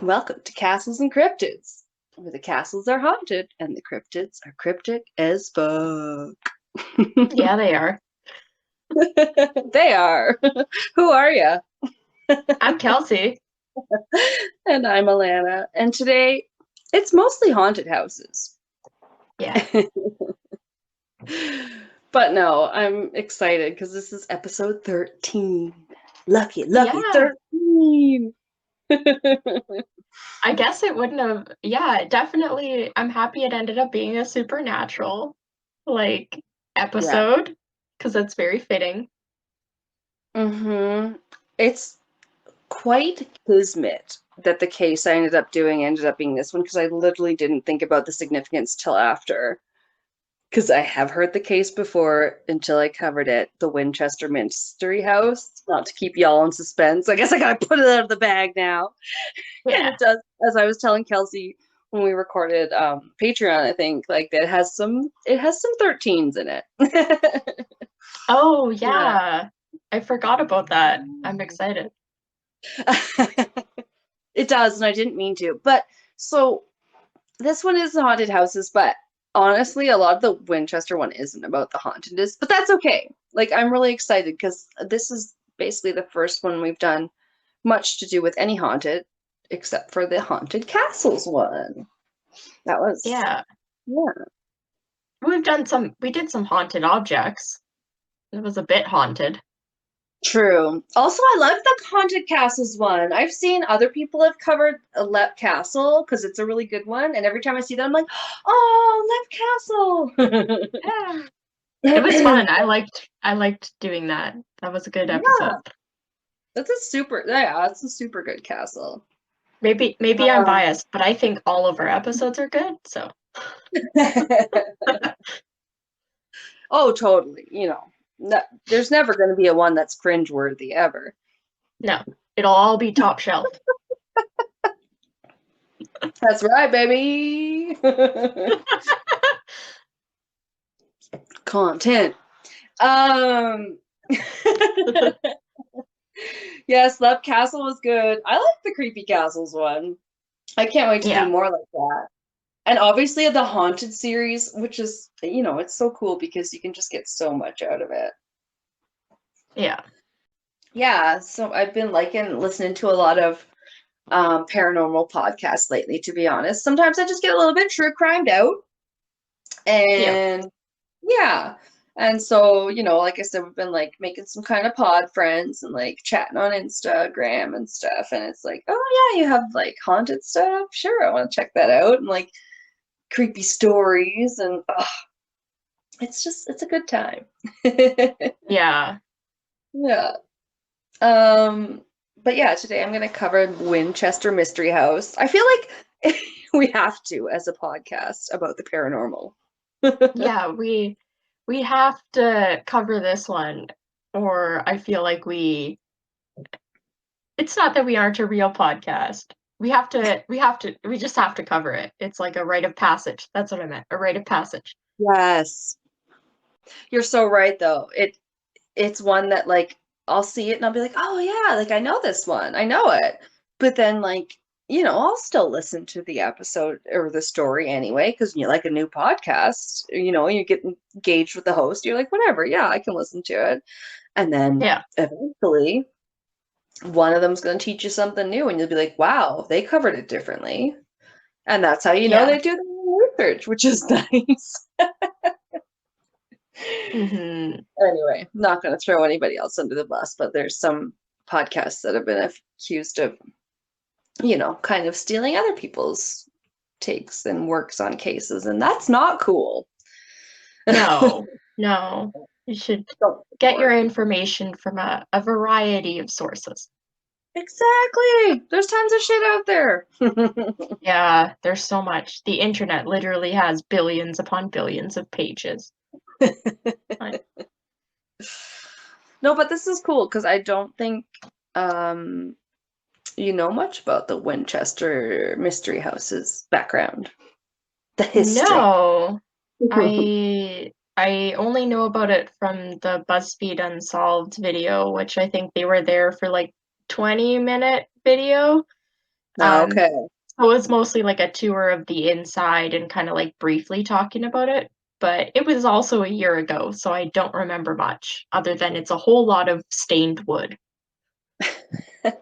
Welcome to Castles and Cryptids, where the castles are haunted and the cryptids are cryptic as fuck. Yeah, they are. They are. Who are you? I'm Kelsey. And I'm Alanna. And today, it's mostly haunted houses. Yeah. But no, I'm excited because this is episode 13. Lucky Yeah. 13. I guess it wouldn't have. Yeah, definitely. I'm happy it ended up being a supernatural, like, Yeah. episode because it's very fitting. Mm-hmm. It's quite kismet that the case I ended up being this one because I literally didn't think about the significance till after. Because I have heard the case before until I covered it, the Winchester Mystery House. Not to keep y'all in suspense. I guess I gotta put it out of the bag now. And Yeah. it does, as I was telling Kelsey when we recorded Patreon, I think, like it has some 13s in it. Oh, Yeah. yeah. I forgot about that. I'm excited. It does, and I didn't mean to. But so this one is the haunted houses, but honestly, a lot of the Winchester one isn't about the hauntedness, but that's okay. Like, I'm really excited because this is basically the first one we've done much to do with any haunted, except for the haunted castles one. That was, Yeah. yeah. We did some haunted objects. It was a bit haunted. True. Also, I love the haunted castles one. I've seen other people have covered a Lep Castle because it's a really good one, and every time I see that, I'm like, "Oh, Lep Yeah. It was Castle!" fun. I liked doing that. That was a good episode. Yeah, that's a super good castle. Maybe I'm Um, biased, but I think all of our episodes are good, so oh, totally. There's never going to be a one that's cringeworthy ever. no, it'll all be top shelf. That's right, baby. Content. Um, yes, Love Castle was good. I like the Creepy Castles one. I can't wait to do Yeah, more like that. And obviously the Haunted series, which is, it's so cool because you can just get so much out of it. yeah. Yeah, so I've been listening to a lot of paranormal podcasts lately, to be honest. Sometimes I just get a little bit true crimed out. Yeah. And yeah. And so, like I said, we've been like making some kind of pod friends and like chatting on Instagram and stuff. And it's like, oh yeah, you have like haunted stuff? Sure, I want to check that out. And like creepy stories and it's a good time. Yeah. Yeah. Um, but yeah, today I'm gonna cover Winchester Mystery House. I feel like we have to as a podcast about the paranormal. Yeah, we have to cover this one, or I feel like it's not that we aren't a real podcast. We just have to cover it. It's like a rite of passage. That's what I meant. A rite of passage. Yes. You're so right though. It's one that like I'll see it and I'll be like, "Oh yeah, like I know this one. I know it." But then like, I'll still listen to the episode or the story anyway because you like a new podcast, you get engaged with the host, you're like, "Whatever, yeah, I can listen to it." And then Yeah. eventually one of them's going to teach you something new and you'll be like, "Wow, they covered it differently." And that's how you know Yeah. they do the research, which is nice. Mm-hmm. Anyway, not going to throw anybody else under the bus, but there's some podcasts that have been accused of, kind of stealing other people's takes and works on cases, and that's not cool. No, no. You should Don't get your support. information from a variety of sources. Exactly. There's tons of shit out there. Yeah, there's so much. The internet literally has billions upon billions of pages. Like, No, but this is cool because I don't think um, you know much about the Winchester Mystery House's background, the history. no, I only know about it from the BuzzFeed Unsolved video, which I think they were there for like 20-minute video. Um, Okay. so it's mostly like a tour of the inside and kind of like briefly talking about it. But it was also a year ago, so I don't remember much other than it's a whole lot of stained wood. I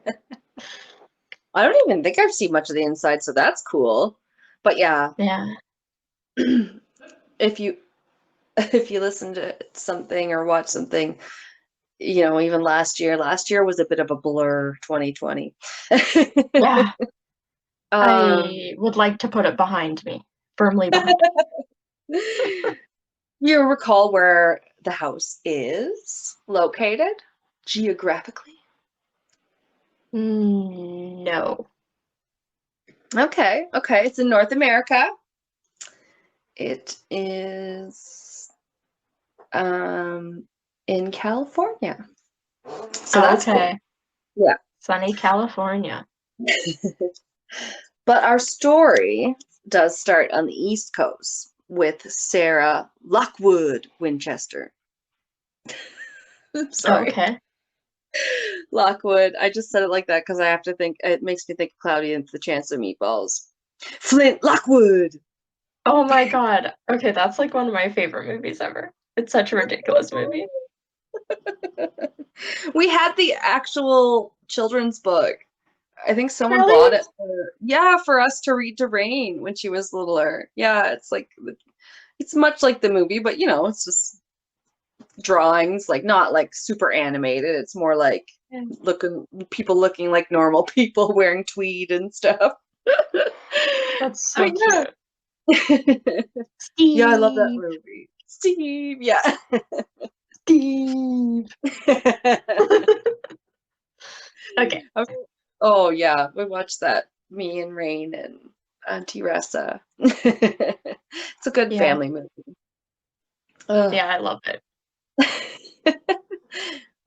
don't even think I've seen much of the inside, so that's cool. But yeah, Yeah. if you if you listen to something or watch something, even last year was a bit of a blur, 2020. Yeah. Um, I would like to put it behind me, firmly behind you recall where the house is located geographically? me. No. Okay, okay. It's in North America. It is in California. So that's cool. Okay. Yeah. Sunny California. But our story does start on the East Coast with Sarah Lockwood Winchester. I'm sorry. Okay. Lockwood. I just said it like that because I have to think, it makes me think of Cloudy and the Chance of Meatballs. Flint Lockwood. Oh my god. Okay, that's like one of my favorite movies ever. It's such a ridiculous movie. We had the actual children's book. I think someone Really? bought it for us to read to Rain when she was littler. Yeah, it's much like the movie, but it's just drawings, like not like super animated. It's more like people looking like normal people wearing tweed and stuff. That's so But yeah. cute. Yeah, I love that Steve. movie. Steve, yeah. Steve. Okay. Oh yeah, we watched that. Me and Rain and Auntie Ressa. It's a good Yeah. family movie. Ugh. Yeah, I love it.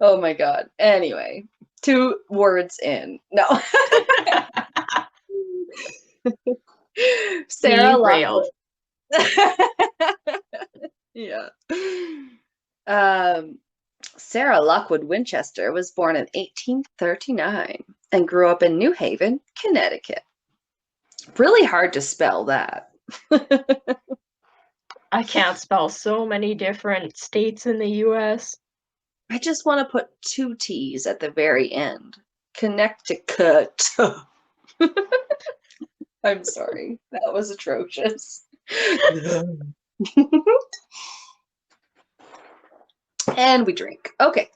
Oh my God. Anyway, 2 words in. No. Sarah Derailed. Lockwood. Yeah. Um, Sarah Lockwood Winchester was born in 1839 and grew up in New Haven, Connecticut. Really hard to spell that. I can't spell so many different states in the US. I just want to put 2 T's at the very end. Connecticut. I'm sorry. That was atrocious. And we drink. Okay.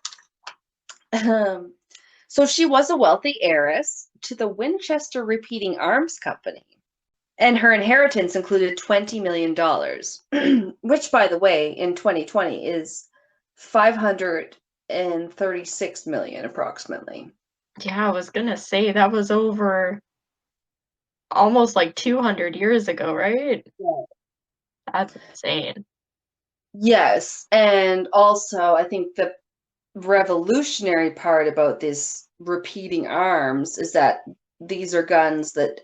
So she was a wealthy heiress to the Winchester Repeating Arms Company, and her inheritance included $20 million, which, by the way, in 2020 is 536 million approximately. Yeah, I was gonna say that was over almost like 200 years ago, right? Yeah. That's insane. Yes, and also I think the revolutionary part about this repeating arms is that these are guns that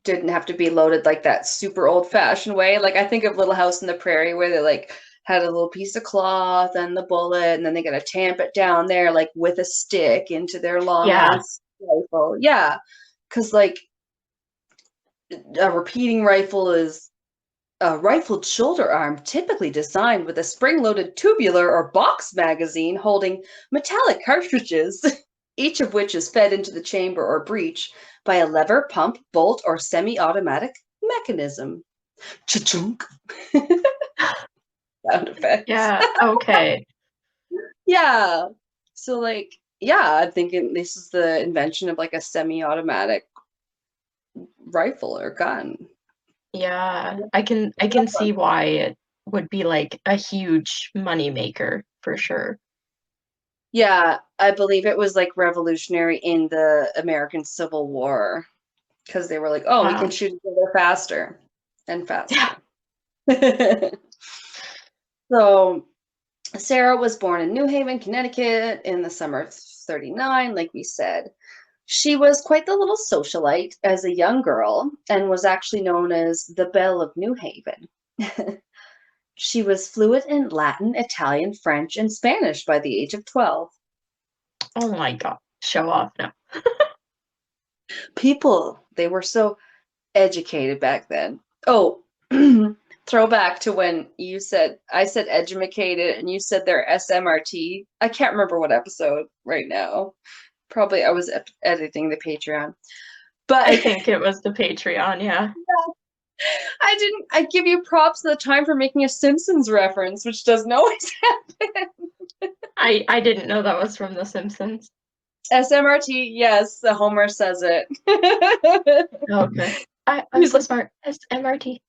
didn't have to be loaded like that super old-fashioned way. Like I think of Little House on the Prairie where they like had a little piece of cloth and the bullet, and then they gotta tamp it down there like with a stick into their long Yeah. ass rifle. Yeah, because like a repeating rifle is a rifled shoulder arm typically designed with a spring-loaded tubular or box magazine holding metallic cartridges, each of which is fed into the chamber or breech by a lever, pump, bolt, or semi-automatic mechanism. Cha-chunk. Sound effects. Yeah, okay. Yeah. So like, yeah, I'm thinking this is the invention of like a semi-automatic rifle or gun. Yeah, I can see why it would be like a huge money maker for sure. Yeah, I believe it was like revolutionary in the American Civil War because they were like, oh, we can Wow. shoot each other faster and Yeah. faster. So Sarah was born in New Haven, Connecticut in the summer of 39, like we said. She was quite the little socialite as a young girl and was actually known as the Belle of New Haven. She was fluent in Latin, Italian, French, and Spanish by the age of 12. Oh my god. Show off now. People, they were so educated back then. Oh, throwback to when I said educated and you said they're SMRT. I can't remember what episode right now. Probably I was editing the Patreon. But I think it was the Patreon, yeah. I give you props at the time for making a Simpsons reference, which doesn't always happen. I didn't know that was from The Simpsons. SMRT, yes, the Homer says it. Okay. I'm so smart. SMRT.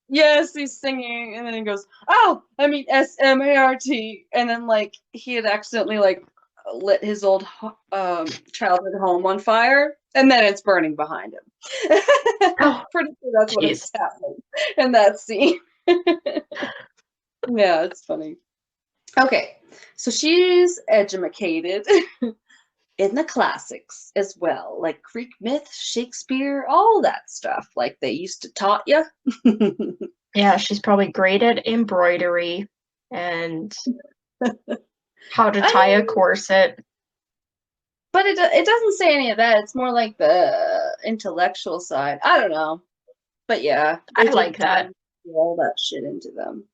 Yes, he's singing, and then he goes, "Oh, I mean SMART," and then like he had accidentally like lit his old childhood home on fire, and then it's burning behind him. Oh, Pretty sure that's what jeez. is happening in that scene. Yeah, it's funny. Okay, so she's educated in the classics as well, like Greek myth, Shakespeare, all that stuff, like they used to taught you. Yeah, she's probably great at embroidery and how to I tie a mean, corset. but it doesn't say any of that. It's more like the intellectual side. I don't know, but yeah, they I did like that. all that shit into them.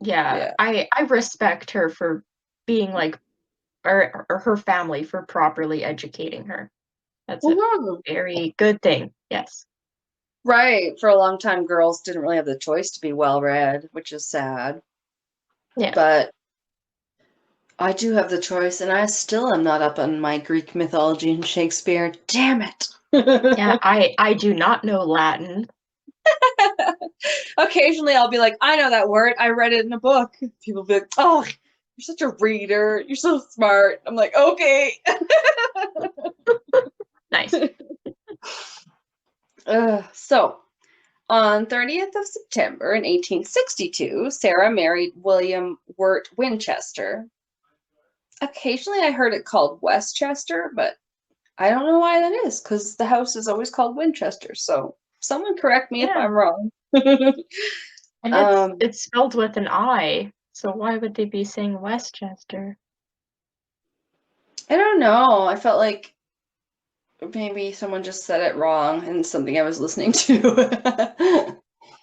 Yeah, Yeah. I respect her for being like, or her family for properly educating her. That's a Mhm. very good thing. Yes. Right. For a long time, girls didn't really have the choice to be well read, which is sad. Yeah. But I do have the choice, and I still am not up on my Greek mythology and Shakespeare. Damn it. Yeah, I do not know Latin. Occasionally, I'll be like, I know that word. I read it in a book. People be like, oh, you're such a reader. You're so smart. I'm like, okay. Nice. So, on 30th of September in 1862, Sarah married William Wirt Winchester. Occasionally, I heard it called Westchester, but I don't know why that is, because the house is always called Winchester. So, someone correct me if Yeah. I'm wrong. And um, it's spelled with an I, so why would they be saying Westchester? I don't know. I felt like maybe someone just said it wrong and something I was listening to.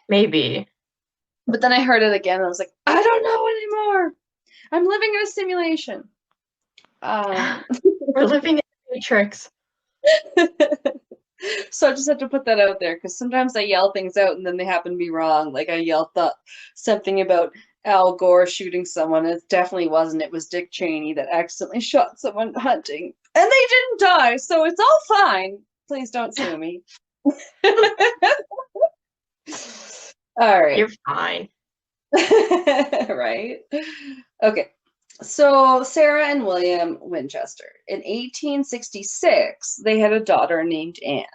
Maybe. But then I heard it again and I was like, I don't know anymore. I'm living in a simulation. Um, We're living in the Matrix. so I just had to put that out there because sometimes I yell things out and then they happen to be wrong. Like I yelled something about Al Gore shooting someone. It definitely wasn't. It was Dick Cheney that accidentally shot someone hunting. And they didn't die, so it's all fine. Please don't sue me. All right. You're fine. Right? Okay. So Sarah and William Winchester. In 1866, they had a daughter named Anne.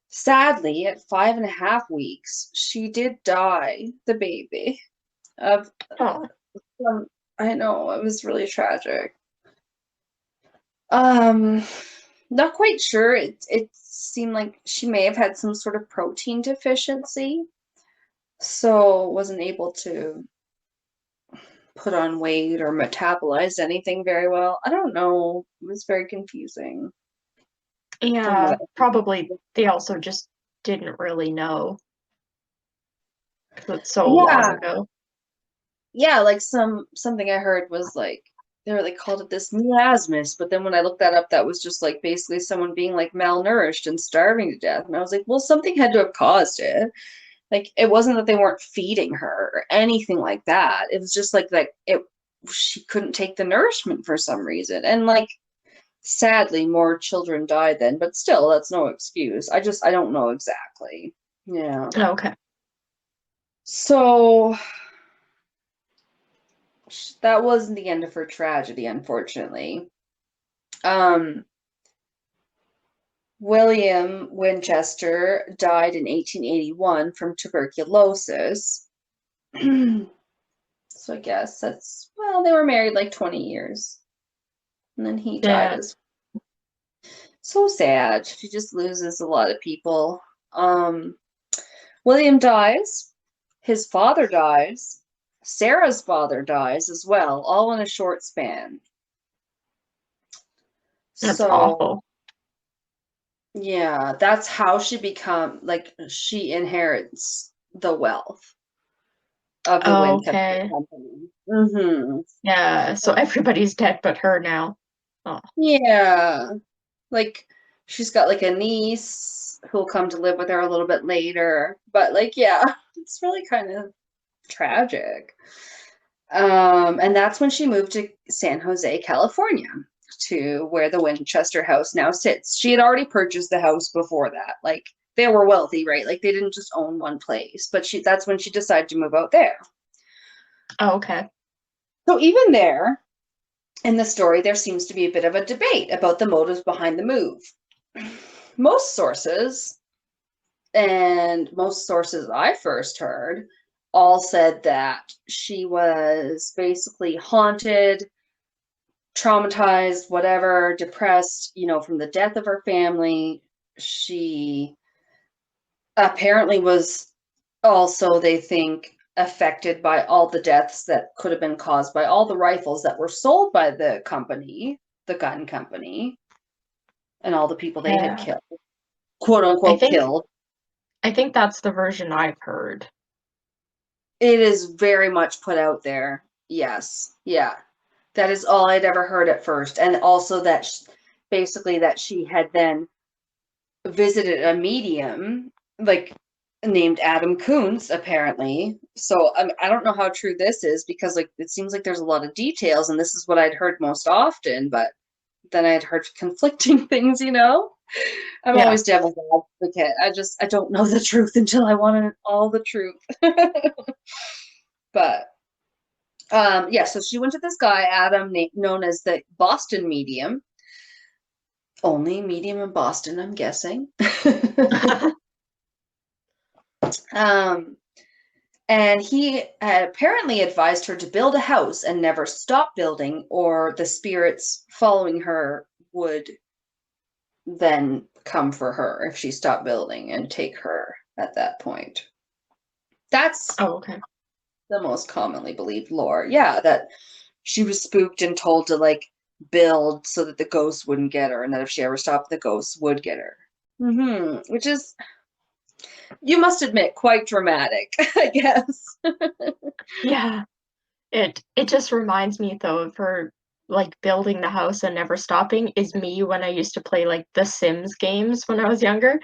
Sadly, at 5.5 weeks, she did die, the baby. Of Oh, I know, it was really tragic. Um, not quite sure. It seemed like she may have had some sort of protein deficiency, so wasn't able to put on weight or metabolize anything very well. I don't know. It was very confusing from what yeah, probably they also just didn't really know because it's so long yeah, ago. yeah, like something I heard was like they called it this miasmus, but then when I looked that up, that was just like basically someone being like malnourished and starving to death. And I was like, well, something had to have caused it. Like it wasn't that they weren't feeding her or anything like that. It was just like it she couldn't take the nourishment for some reason. And like sadly more children died then, but still that's no excuse. I don't know exactly. Yeah. Okay. So that wasn't the end of her tragedy, unfortunately. Um, William Winchester died in 1881 from tuberculosis. So I guess that's, well, they were married like 20 years. And then he died Yeah. as so sad. She just loses a lot of people. Um, William dies. His father dies. Sarah's father dies as well, all in a short span. That's So awful. Yeah, that's how she become like she inherits the wealth of the Winchester Okay. company. Mm-hmm. Yeah, so everybody's dead but her now. Oh, Yeah. Like she's got like a niece who'll come to live with her a little bit later. But like, yeah, it's really kind of tragic. And that's when she moved to San Jose, California, to where the Winchester house now sits. She had already purchased the house before that. Like they were wealthy, right? Like they didn't just own one place, but that's when she decided to move out there. oh, okay. So even there in the story, there seems to be a bit of a debate about the motives behind the move. Most sources, and most sources I first heard, all said that she was basically haunted, traumatized, whatever, depressed, from the death of her family. She apparently was also, they think, affected by all the deaths that could have been caused by all the rifles that were sold by the company, the gun company, and all the people they had Yeah. killed, quote I unquote, think killed. I think that's the version I've heard. It is very much put out there. Yes. Yeah. That is all I'd ever heard at first. And also that basically that she had then visited a medium, like named Adam Koontz, apparently. So I don't know how true this is because like it seems like there's a lot of details, and this is what I'd heard most often, but then I'd heard conflicting things. I'm Yeah. always devil's advocate. I don't know the truth until I want all the truth. But yeah, so she went to this guy, Adam, known as the Boston medium. Only medium in Boston, I'm guessing. um, and he had apparently advised her to build a house and never stop building, or the spirits following her would then come for her if she stopped building and take her at that point. That's Oh, okay. the most commonly believed lore. Yeah, that she was spooked and told to like build so that the ghosts wouldn't get her, and that if she ever stopped, the ghosts would get her. Which is, you must admit, quite dramatic, I guess. Yeah. It just reminds me though of her like building the house and never stopping is me when I used to play like the Sims games when I was younger.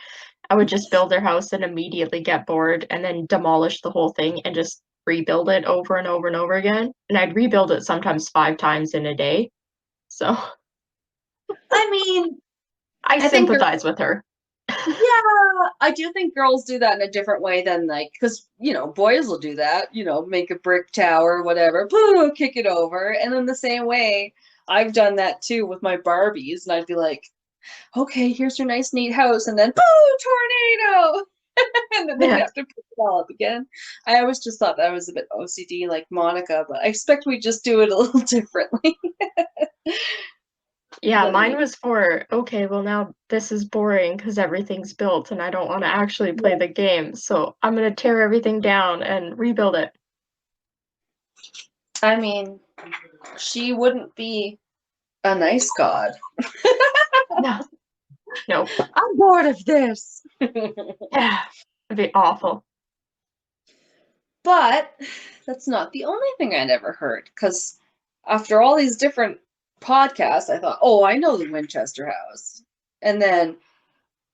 I would just build their house and immediately get bored and then demolish the whole thing and just rebuild it over and over and over again. And I'd rebuild it sometimes 5 times in a day. So I mean, I I think sympathize with her. yeah, I do think girls do that in a different way than like, because, boys will do that, make a brick tower, whatever, boo, kick it over. And in the same way, I've done that too with my Barbies, and I'd be like, okay, here's your nice, neat house, and then boo, tornado. And then they'd Yeah. have to put it all up again. I always just thought that I was a bit OCD like Monica, but I expect we just do it a little differently Yeah, than mine me. was for, okay, well now this is boring because everything's built and I don't want to actually play Yeah. the game. So I'm gonna tear everything down and rebuild it. I mean, she wouldn't be a nice god. No, no. I'm bored of this. Yeah. It'd be awful. But that's not the only thing I'd ever heard, because after all these different podcasts, I thought, oh, I know the Winchester House. And then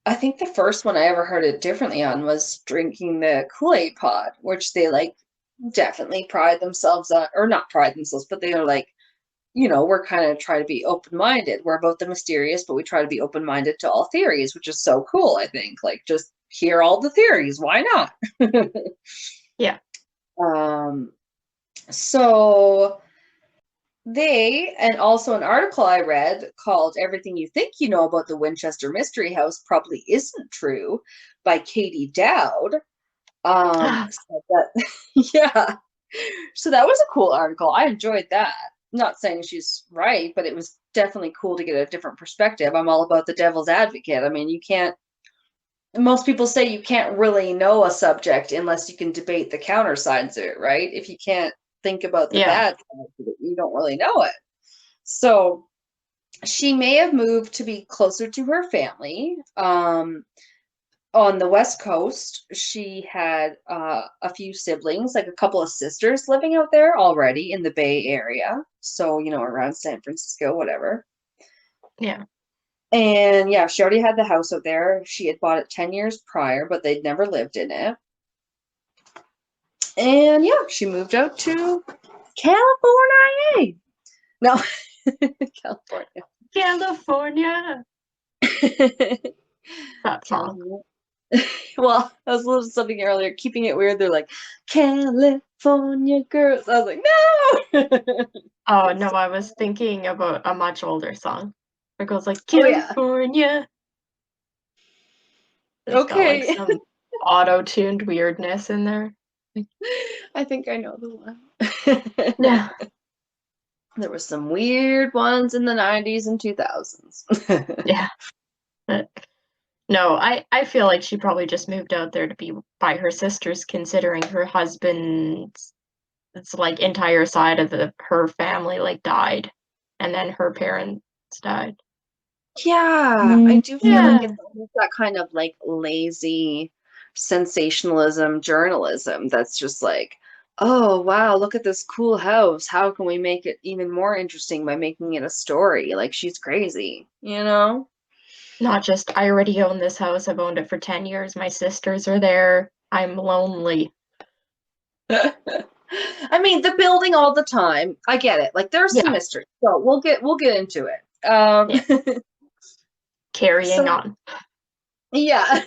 I think the first one I ever heard it differently on was drinking the Kool-Aid pod, which they like definitely pride themselves on, or not pride themselves, but they are like, we're kind of try to be open-minded. We're about the mysterious, but we try to be open-minded to all theories, which is so cool, I think. Like, just hear all the theories. Why not? Yeah. um, so and also an article I read called Everything You Think You Know About the Winchester Mystery House Probably Isn't True by Katie Dowd. Said that, yeah. So that was a cool article. I enjoyed that. Not saying she's right, but it was definitely cool to get a different perspective. I'm all about the devil's advocate. I mean, most people say you can't really know a subject unless you can debate the counter sides of it, right? If you can't think about the Yeah. bad sides of it, you don't really know it. So She may have moved to be closer to her family. On the West Coast, she had a few siblings, like a couple of sisters living out there already in the Bay Area. So, around San Francisco, whatever. Yeah. And yeah, she already had the house out there. She had bought it 10 years prior, but they'd never lived in it. And yeah, she moved out to California. No, California. California. That song. California. Well, I was listening to something earlier, keeping it weird. They're like, California girls. I was like, no. Oh, no, I was thinking about a much older song. It goes like, Oh, yeah. California. It's got like Okay. some auto-tuned weirdness in there. I think I know the one. Yeah. There were some weird ones in the 90s and 2000s. Yeah. But no, I feel like she probably just moved out there to be by her sisters, considering her husband's like entire side of her family like died, and then her parents died. Yeah, I do feel like Yeah. it's almost that kind of like lazy sensationalism journalism that's just like, oh, wow, look at this cool house. How can we make it even more interesting by making it a story? Like she's crazy, you know? Not just, I already own this house, I've owned it for 10 years, my sisters are there, I'm lonely. I mean, the building all the time. I get it. Like there's some Yeah. mystery. So we'll get into it. Yeah. Carrying So on. yeah.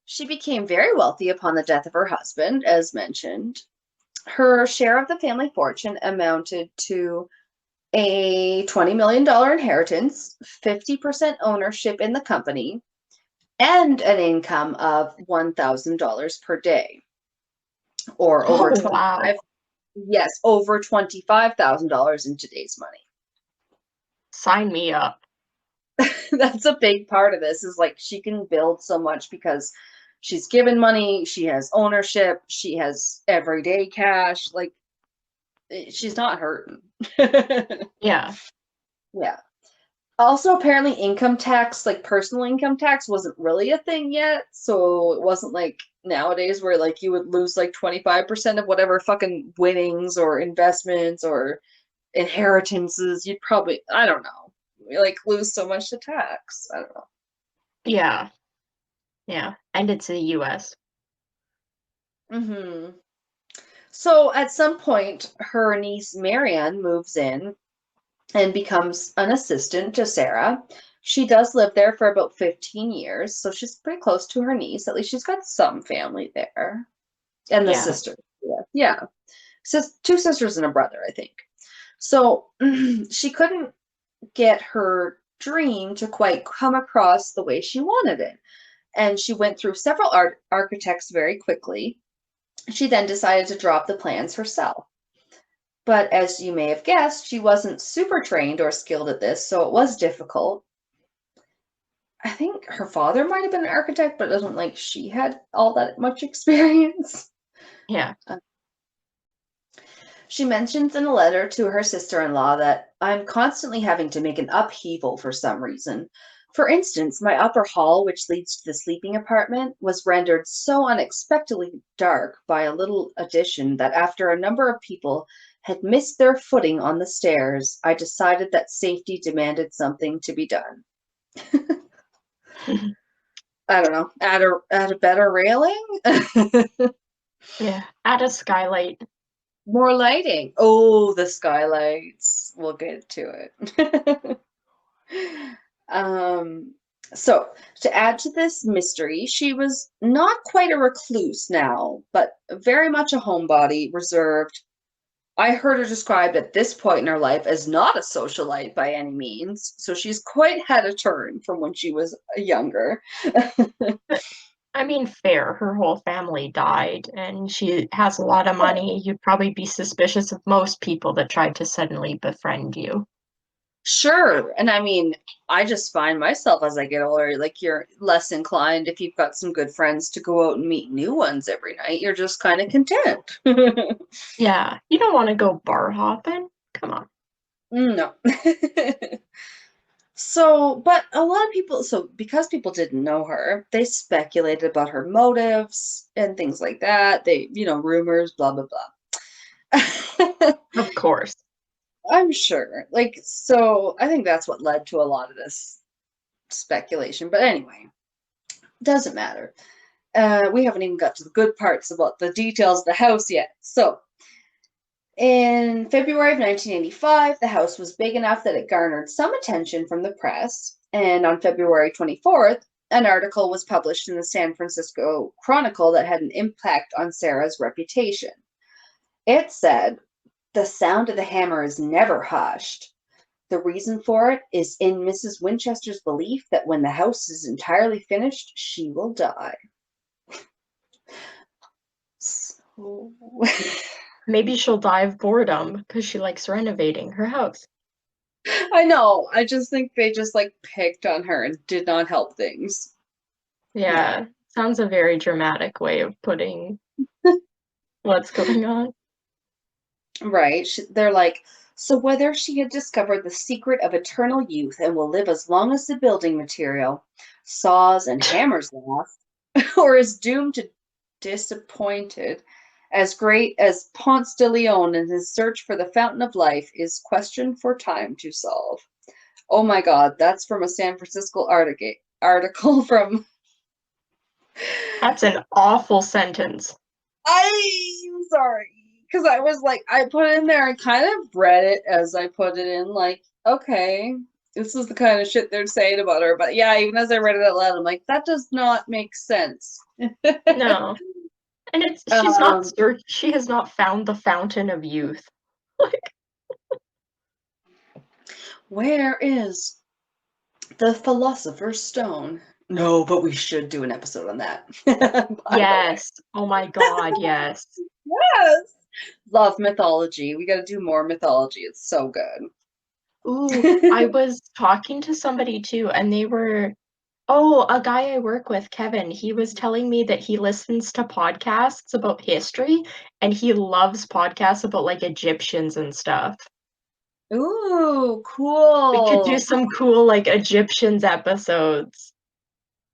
She became very wealthy upon the death of her husband, as mentioned. Her share of the family fortune amounted to a $20 million inheritance, 50% ownership in the company, and an income of $1,000 per day, or over Oh, wow. 25. Yes, over $25,000 in today's money. Sign me up. That's a big part of this, is like she can build so much because she's given money, she has ownership, she has everyday cash. Like she's not hurting. Yeah. Yeah. Also, apparently, income tax, like personal income tax, wasn't really a thing yet. So it wasn't like nowadays where like you would lose like 25% of whatever fucking winnings or investments or inheritances. You'd probably, I don't know, like lose so much to tax. I don't know. Yeah. Yeah. And it's the US. Hmm. So at some point, her niece Marianne moves in and becomes an assistant to Sarah. She does live there for about 15 years, so she's pretty close to her niece. At least she's got some family there. And the Yeah. sister. Yeah. Yeah. Two sisters and a brother, I think. So she couldn't get her dream to quite come across the way she wanted it. And she went through several architects very quickly. She then decided to drop the plans herself. But as you may have guessed, she wasn't super trained or skilled at this, so it was difficult. I think her father might have been an architect, but it doesn't like she had all that much experience. Yeah. She mentions in a letter to her sister-in-law that I'm constantly having to make an upheaval for some reason. For instance, my upper hall, which leads to the sleeping apartment, was rendered so unexpectedly dark by a little addition that after a number of people had missed their footing on the stairs, I decided that safety demanded something to be done. I don't know, add a better railing? Yeah. Add a skylight. More lighting. Oh, the skylights. We'll get to it. um, so to add to this mystery, she was not quite a recluse now, but very much a homebody, reserved. I heard her described at this point in her life as not a socialite by any means, so she's quite had a turn from when she was younger. I mean, fair. Her whole family died, and she has a lot of money. You'd probably be suspicious of most people that tried to suddenly befriend you. Sure. And I mean, I just find myself as I get older, like you're less inclined if you've got some good friends to go out and meet new ones every night. You're just kind of content. Yeah, you don't want to go bar hopping. Come on. No. But a lot of people, so because people didn't know her, they speculated about her motives and things like that. Rumors, blah, blah, blah. Of course. I'm sure. So I think that's what led to a lot of this speculation. But anyway, doesn't matter. We haven't even got to the good parts about the details of the house yet. So, in February of 1985, the house was big enough that it garnered some attention from the press. And on February 24th, an article was published in the San Francisco Chronicle that had an impact on Sarah's reputation. It said, "The sound of the hammer is never hushed. The reason for it is in Mrs. Winchester's belief that when the house is entirely finished, she will die." So... Maybe she'll die of boredom because she likes renovating her house. I know. I just think they just picked on her and did not help things. Yeah. Sounds a very dramatic way of putting what's going on. Right. They're like, "So whether she had discovered the secret of eternal youth and will live as long as the building material, saws and hammers last, or is doomed to disappointed, as great as Ponce de Leon in his search for the fountain of life, is question for time to solve." Oh my God, that's from a San Francisco article from... That's an awful sentence. I'm sorry. Because I was I put it in there, I kind of read it as I put it in, okay, this is the kind of shit they're saying about her. But yeah, even as I read it out loud, I'm like, that does not make sense. No. And she has not found the fountain of youth. Where is the Philosopher's Stone? No, but we should do an episode on that. Yes. Oh my God, yes. Yes. Love mythology. We got to do more mythology. It's so good. Ooh, I was talking to somebody too, and a guy I work with, Kevin, he was telling me that he listens to podcasts about history, and he loves podcasts about Egyptians and stuff. Ooh, We could do cool. some cool Egyptians episodes.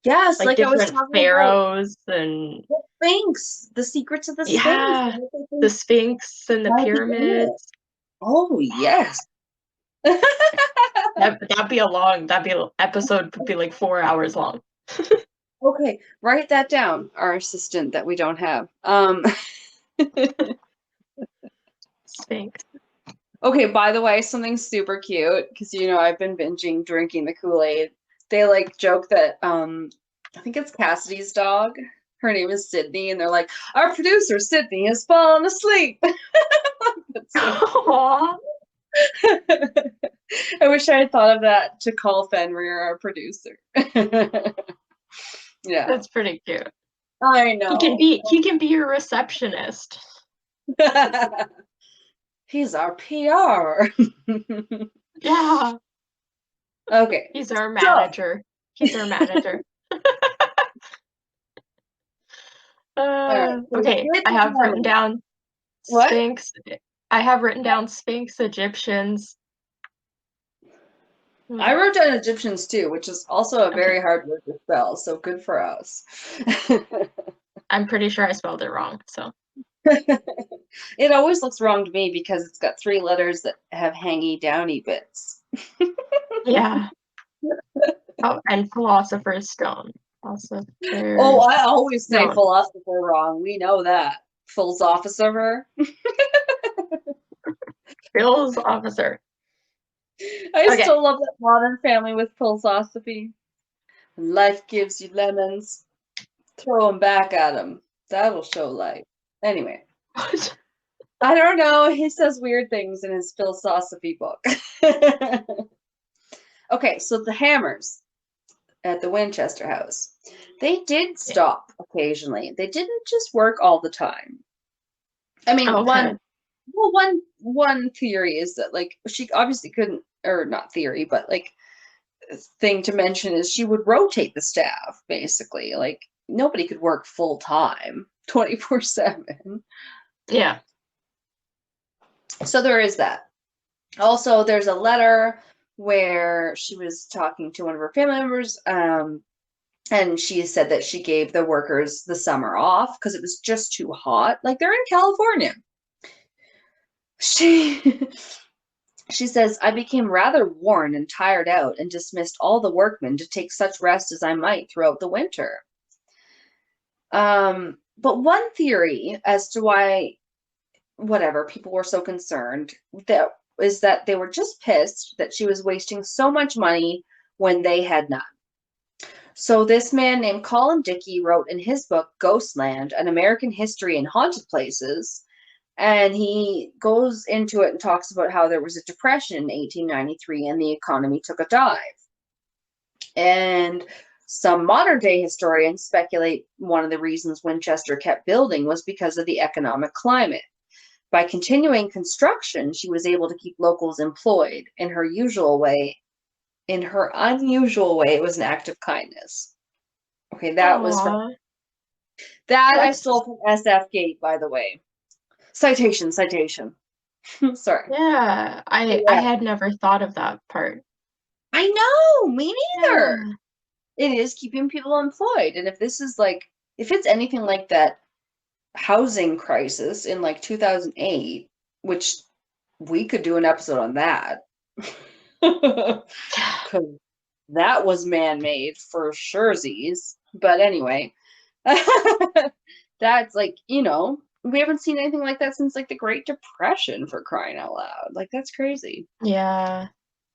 Yes, I was Different talking about pharaohs and the Sphinx, the secrets of the Sphinx. yeah, the Sphinx and the pyramids. Oh, yes. That'd be episode would be 4 hours long. Okay, write that down, our assistant that we don't have. Sphinx. Okay, by the way, something super cute, because I've been binging drinking the Kool-Aid. They joke that I think it's Cassidy's dog. Her name is Sydney, and they're like, "Our producer Sydney has fallen asleep." Aww. I wish I had thought of that to call Fenrir our producer. Yeah. That's pretty cute. I know. He can be your receptionist. He's our PR. Yeah. Okay. He's our manager. He's our manager. Okay, I have written down Sphinx. What? I have written down Sphinx, Egyptians. I wrote down Egyptians too, which is also a very hard word to spell, so good for us. I'm pretty sure I spelled it wrong, so. It always looks wrong to me because it's got 3 letters that have hangy downy bits. Yeah. Oh, and Philosopher's Stone. Also. Oh, I always say philosopher wrong. We know that. Phil's officer. Phil's officer. I still love that Modern Family with philosophy. When life gives you lemons, throw them back at them. That'll show life. Anyway. What? I don't know. He says weird things in his philosophy book. Okay, so the hammers at the Winchester house. They did stop occasionally. They didn't just work all the time. I mean, one theory is that she obviously couldn't, or not theory, but thing to mention is she would rotate the staff basically. Nobody could work full time 24/7. Yeah. So there is that. Also, there's a letter where she was talking to one of her family members, and she said that she gave the workers the summer off because it was just too hot. Like, they're in California. She she says, I became rather worn and tired out and dismissed all the workmen to take such rest as I might throughout the winter. But one theory as to why, whatever, people were so concerned that is that they were just pissed that she was wasting so much money when they had none. So this man named Colin Dickey wrote in his book Ghostland, An American History in Haunted Places, and he goes into it and talks about how there was a depression in 1893 and the economy took a dive. And some modern day historians speculate one of the reasons Winchester kept building was because of the economic climate. By continuing construction, she was able to keep locals employed. In her unusual way, it was an act of kindness. Okay, that was from Aw, that I that's stole from SF Gate, by the way. Citation. Sorry. yeah. I Yeah. had never thought of that part. I know, me neither. Yeah. It is keeping people employed. And if this is like, if it's anything like that housing crisis in like 2008, which we could do an episode on that. Because that was man-made for surezies. But anyway, that's like, we haven't seen anything like that since like the Great Depression, for crying out loud. Like, that's crazy. Yeah.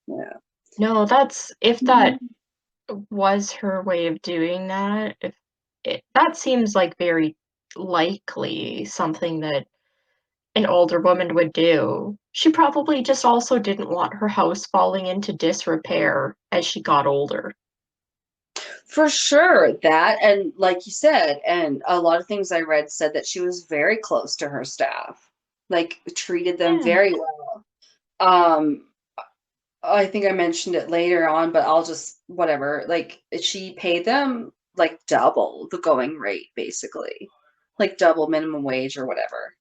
Yeah. No, that's if that was her way of doing that, if that seems like very likely something that an older woman would do. She probably just also didn't want her house falling into disrepair as she got older. For sure, that, and like you said, and a lot of things I read said that she was very close to her staff, like treated them Yeah. very well. Um, I think I mentioned it later on, but I'll just whatever. Like, she paid them like double the going rate, basically, like double minimum wage or whatever.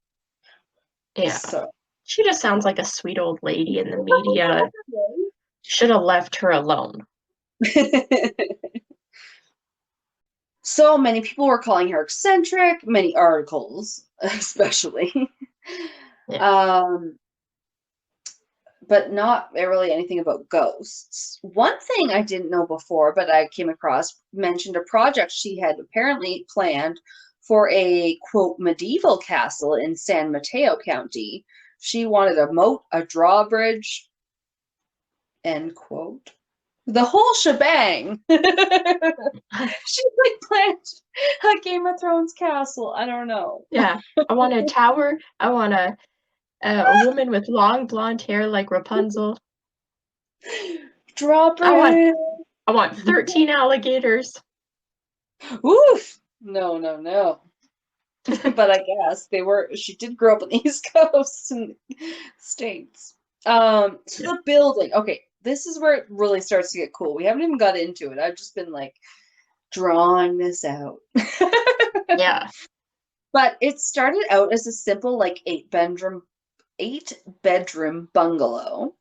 Yeah. So She just sounds like a sweet old lady, and the media should have left her alone. so many people were calling her eccentric, many articles, especially. Yeah. Um, but not really anything about ghosts. One thing I didn't know before, but I came across, mentioned a project she had apparently planned for a, quote, medieval castle in San Mateo County. She wanted a moat, a drawbridge, end quote. The whole shebang. She like planned a Game of Thrones castle. I don't know. Yeah. I want a tower. I want a woman with long blonde hair like Rapunzel. Drawbridge. I want 13 alligators. Oof. No. But I guess she did grow up on the East Coast in the States. So the building, okay, this is where it really starts to get cool. We haven't even got into it. I've just been like drawing this out. Yeah. But it started out as a simple like eight-bedroom bungalow.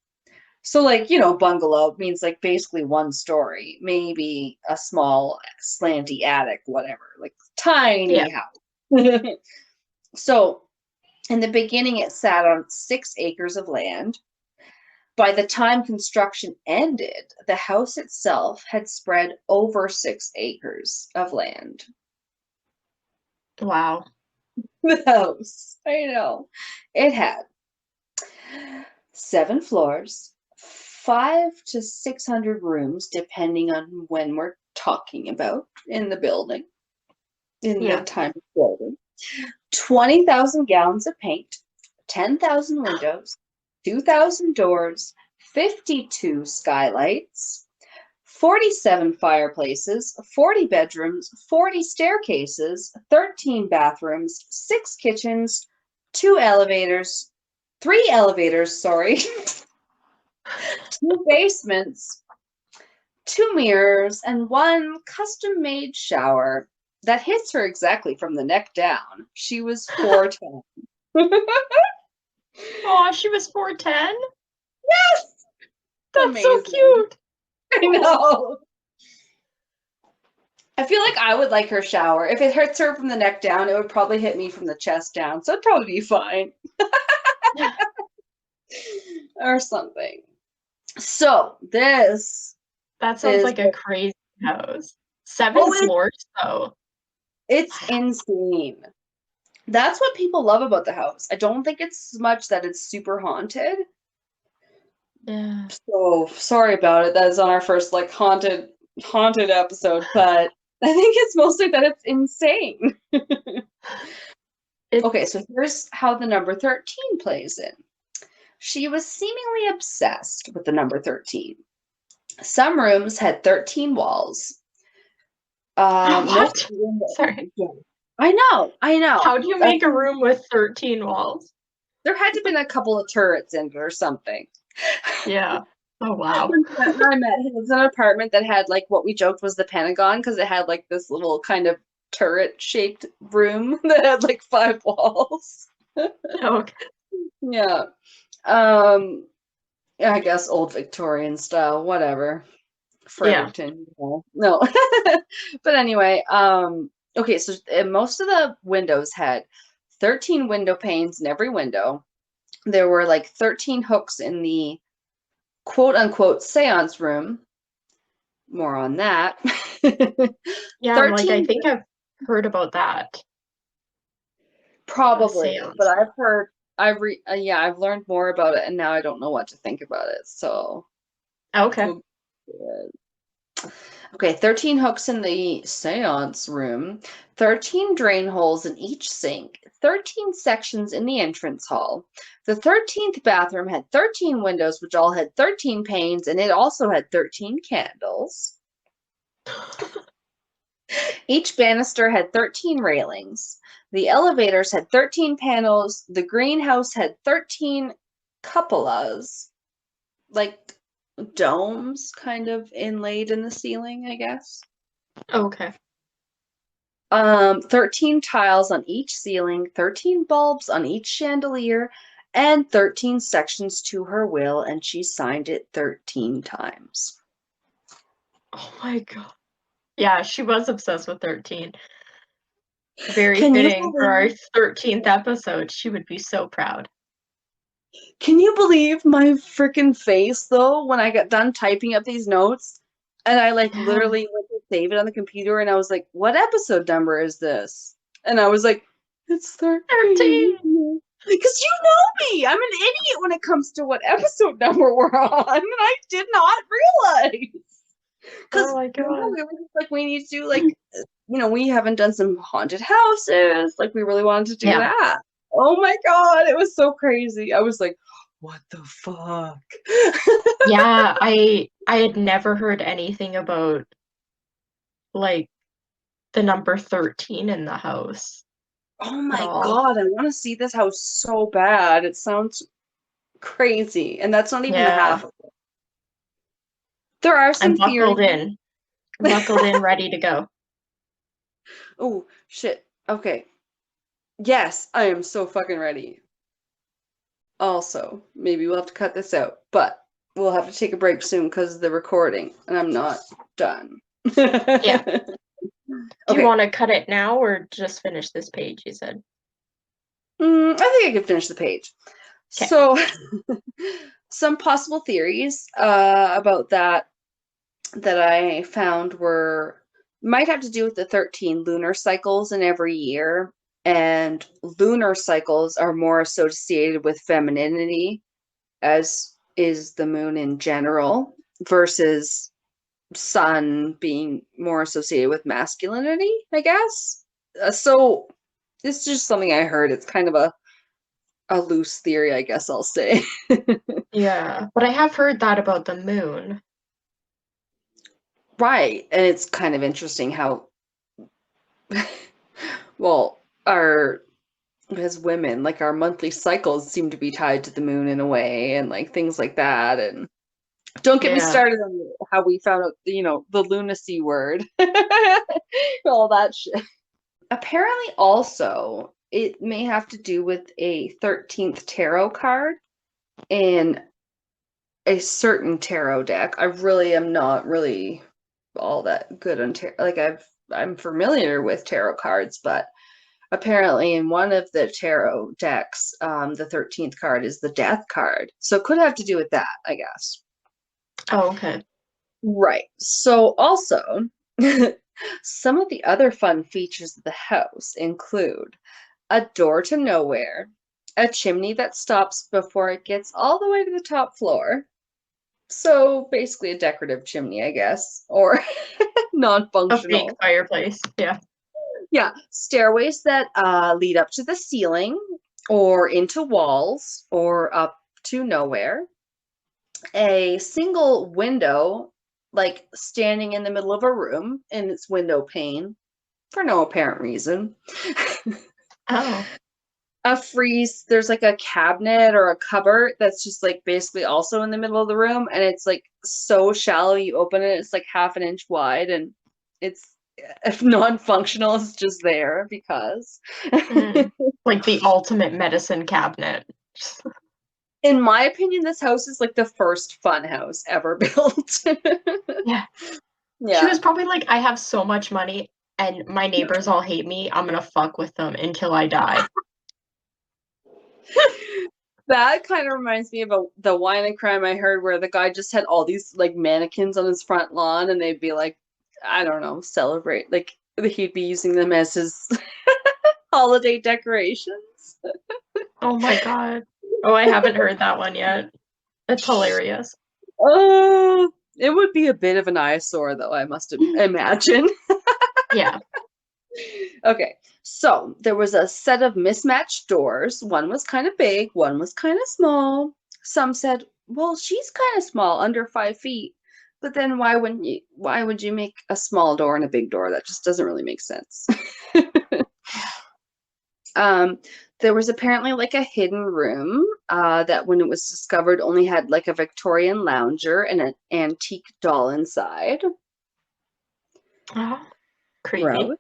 So like, bungalow means like basically one story, maybe a small slanty attic, whatever, like tiny Yeah. house. So in the beginning, it sat on 6 acres of land. By the time construction ended, the house itself had spread over 6 acres of land. Wow. The house, I know. It had 7 floors, 500 to 600 rooms, depending on when we're talking about in the building, in the Yeah. time of building. 20,000 gallons of paint, 10,000 windows, 2,000 doors, 52 skylights, 47 fireplaces, 40 bedrooms, 40 staircases, 13 bathrooms, 6 kitchens, 3 elevators, 2 basements, 2 mirrors, and 1 custom-made shower that hits her exactly from the neck down. She was 4'10". Oh, she was 4'10"? Yes! The That's so amazing. cute. I know. I feel like I would like her shower. If it hurts her from the neck down, it would probably hit me from the chest down. So it'd probably be fine. Or something. So this That sounds is like a crazy house. 7 oh, floors, though. it's insane. That's what people love about the house. I don't think it's so much that it's super haunted. Yeah. So sorry about it. That is on our first like haunted episode, but I think it's mostly that it's insane. Okay, so here's how the number 13 plays in. She was seemingly obsessed with the number 13. Some rooms had 13 walls. What? Sorry. Yeah. I know. How do you make a room with 13 walls? There had to have been a couple of turrets in it or something. Yeah. Oh, wow. When I met him, it was an apartment that had like what we joked was the Pentagon because it had like this little kind of turret-shaped room that had like 5 walls. Okay. Yeah. I guess old Victorian style, whatever. Fredericton. Yeah. No. But anyway, okay, so most of the windows had 13 window panes in every window. There were like 13 hooks in the quote unquote seance room. More on that. Yeah, like I think I've heard about that. Probably, Seance. but I've learned more about it, and now I don't know what to think about it. So Okay. Okay, 13 hooks in the seance room, 13 drain holes in each sink, 13 sections in the entrance hall. The 13th bathroom had 13 windows, which all had 13 panes, and it also had 13 candles. Each banister had 13 railings. The elevators had 13 panels. The greenhouse had 13 cupolas, like domes kind of inlaid in the ceiling, I guess. Okay. 13 tiles on each ceiling, 13 bulbs on each chandelier, and 13 sections to her will, and she signed it 13 times. Oh my god. Yeah, she was obsessed with 13. Very Can you fitting for our 13th episode. She would be so proud. Can you believe my freaking face though when I got done typing up these notes and I like Yeah. literally went to save it on the computer and I was like, what episode number is this? And I was like, it's 13. Because you know me, I'm an idiot when it comes to what episode number we're on, and I did not realize. Because Oh my god. like we need to do like we haven't done some haunted houses. Like we really wanted to do that. Oh my god, it was so crazy. I was like, what the fuck? Yeah, I had never heard anything about like the number 13 in the house. Oh my god, I want to see this house so bad. It sounds crazy. And that's not even the half of it. There are some buckled theories. in. Buckled in, ready to go. Oh, shit. Okay. Yes, I am so fucking ready. Also, maybe we'll have to cut this out, but we'll have to take a break soon because of the recording, and I'm not done. Yeah. Do you want to cut it now or just finish this page, you said? I think I can finish the page. Okay. So, some possible theories about that I found might have to do with the 13 lunar cycles in every year. And lunar cycles are more associated with femininity, as is the moon in general, versus sun being more associated with masculinity, I guess. So it's just something I heard. It's kind of a loose theory, I guess I'll say. Yeah, but I have heard that about the moon. Right, and it's kind of interesting how, well, as women, like our monthly cycles seem to be tied to the moon in a way, and like things like that. And don't get me started on how we found out, the lunacy word, all that shit. Apparently, also, it may have to do with a 13th tarot card, and a certain tarot deck. I really am not really all that good on tarot. Like I'm familiar with tarot cards, but apparently in one of the tarot decks, the 13th card is the death card. So it could have to do with that, I guess. Oh, okay. Right. So also, some of the other fun features of the house include a door to nowhere, a chimney that stops before it gets all the way to the top floor. So basically a decorative chimney, I guess, or A fake non-functional. fireplace. Yeah. Yeah, stairways that lead up to the ceiling or into walls or up to nowhere. A single window, like standing in the middle of a room in its window pane for no apparent reason. Oh. There's like a cabinet or a cupboard that's just like basically also in the middle of the room, and it's like so shallow. You open it, it's like half an inch wide, and it's if non-functional, it's just there because. Mm. Like the ultimate medicine cabinet. In my opinion, this house is like the first fun house ever built. Yeah. She Yeah. was probably like, I have so much money and my neighbors all hate me. I'm gonna fuck with them until I die. That kind of reminds me of the wine and crime I heard where the guy just had all these like mannequins on his front lawn and they'd be like, I don't know, celebrate. Like he'd be using them as his holiday decorations. Oh my god. Oh, I haven't heard that one yet. It's hilarious. Oh, it would be a bit of an eyesore though, I must imagine. Yeah. Okay, so there was a set of mismatched doors. One was kind of big, one was kind of small. Some said, well, she's kind of small, under 5 feet. But then why would you make a small door and a big door? That just doesn't really make sense. um, there was apparently like a hidden room that when it was discovered only had like a Victorian lounger and an antique doll inside. Oh, creepy. Gross.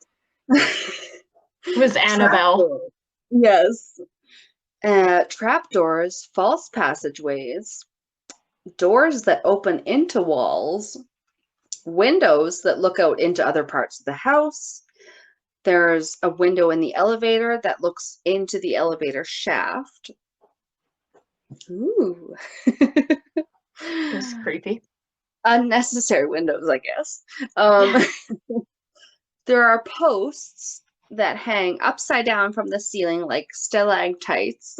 It was Annabelle. Trapdoors. Yes. Trapdoors, false passageways, doors that open into walls, windows that look out into other parts of the house. There's a window in the elevator that looks into the elevator shaft. Ooh. It was creepy. Unnecessary windows, I guess. Um, there are posts that hang upside down from the ceiling like stalactites.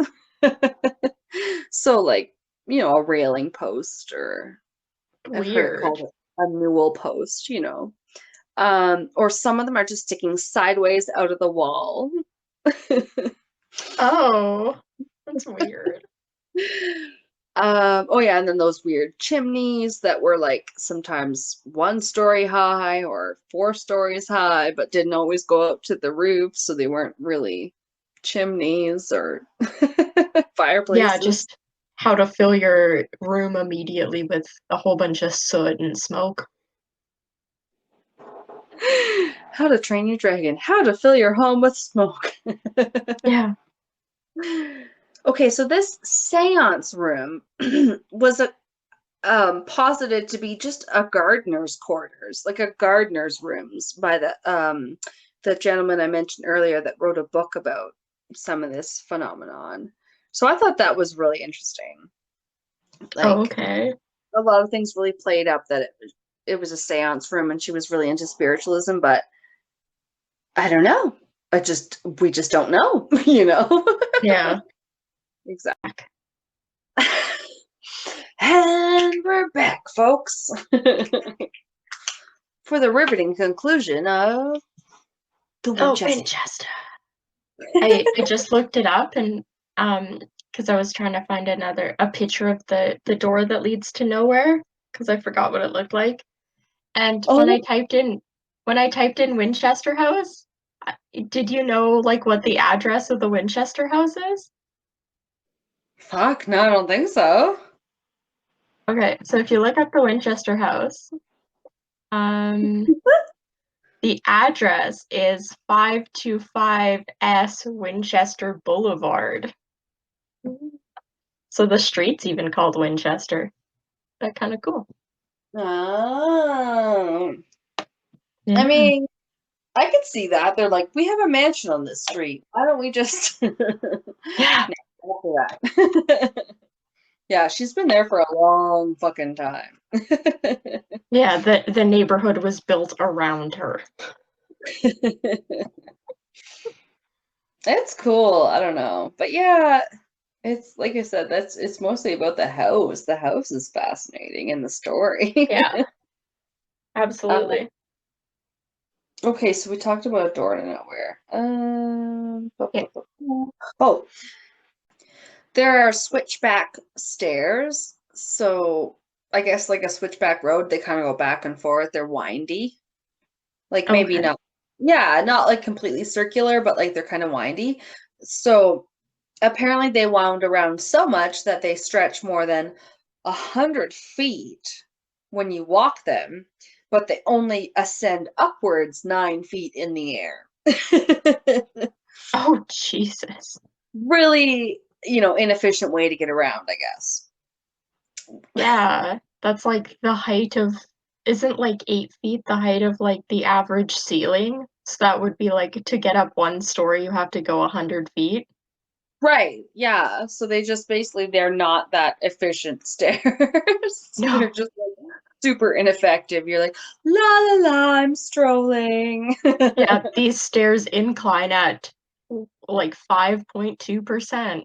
So, like, a railing post, or I've heard it Weird. called a newel post, or some of them are just sticking sideways out of the wall. Oh, that's weird. Oh yeah, and then those weird chimneys that were like sometimes 1 story high or 4 stories high, but didn't always go up to the roof, so they weren't really chimneys or Yeah, fireplaces. just how to fill your room immediately with a whole bunch of soot and smoke. How to Train Your Dragon, how to fill your home with smoke. Yeah. Okay, so this seance room was posited to be just a gardener's quarters, like a gardener's rooms by the gentleman I mentioned earlier that wrote a book about some of this phenomenon. So I thought that was really interesting. Oh, Like okay. a lot of things really played up that it was a seance room and she was really into spiritualism, but I don't know. We just don't know, you know? Yeah. Exactly. And we're back, folks, for the riveting conclusion of the Oh, Winchester. Winchester. I just looked it up and because I was trying to find a picture of the door that leads to nowhere because I forgot what it looked like. And Oh, when I typed in Winchester House, did you know like what the address of the Winchester House is? fuck, no, I don't think so. Okay, so if you look up the Winchester House, um, the address is 525S Winchester Boulevard. So the street's even called Winchester. that kind of cool. Oh. Yeah. I mean, I could see that. They're like, we have a mansion on this street. Why don't we just Yeah. after that? Yeah, she's been there for a long fucking time. Yeah, the neighborhood was built around her. It's cool. I don't know. But yeah, it's like I said, it's mostly about the house. The house is fascinating in the story. Yeah, Uh, absolutely. okay, so we talked about a door to nowhere. Yeah. Oh, there are switchback stairs. So I guess like a switchback road, they kind of go back and forth. They're windy. Like maybe Okay. not, yeah, not like completely circular, but like they're kind of windy. So apparently they wound around so much that they stretch more than 100 feet when you walk them, but they only ascend upwards 9 feet in the air. Oh, Jesus. Really, inefficient way to get around, I guess. Yeah, that's like the height of, isn't like 8 feet the height of like the average ceiling? So that would be like to get up one story, you have to go 100 feet. Right, yeah. So they're not that efficient stairs. They're No. just like super ineffective. You're like, la la la, I'm strolling. Yeah, these stairs incline at like 5.2% or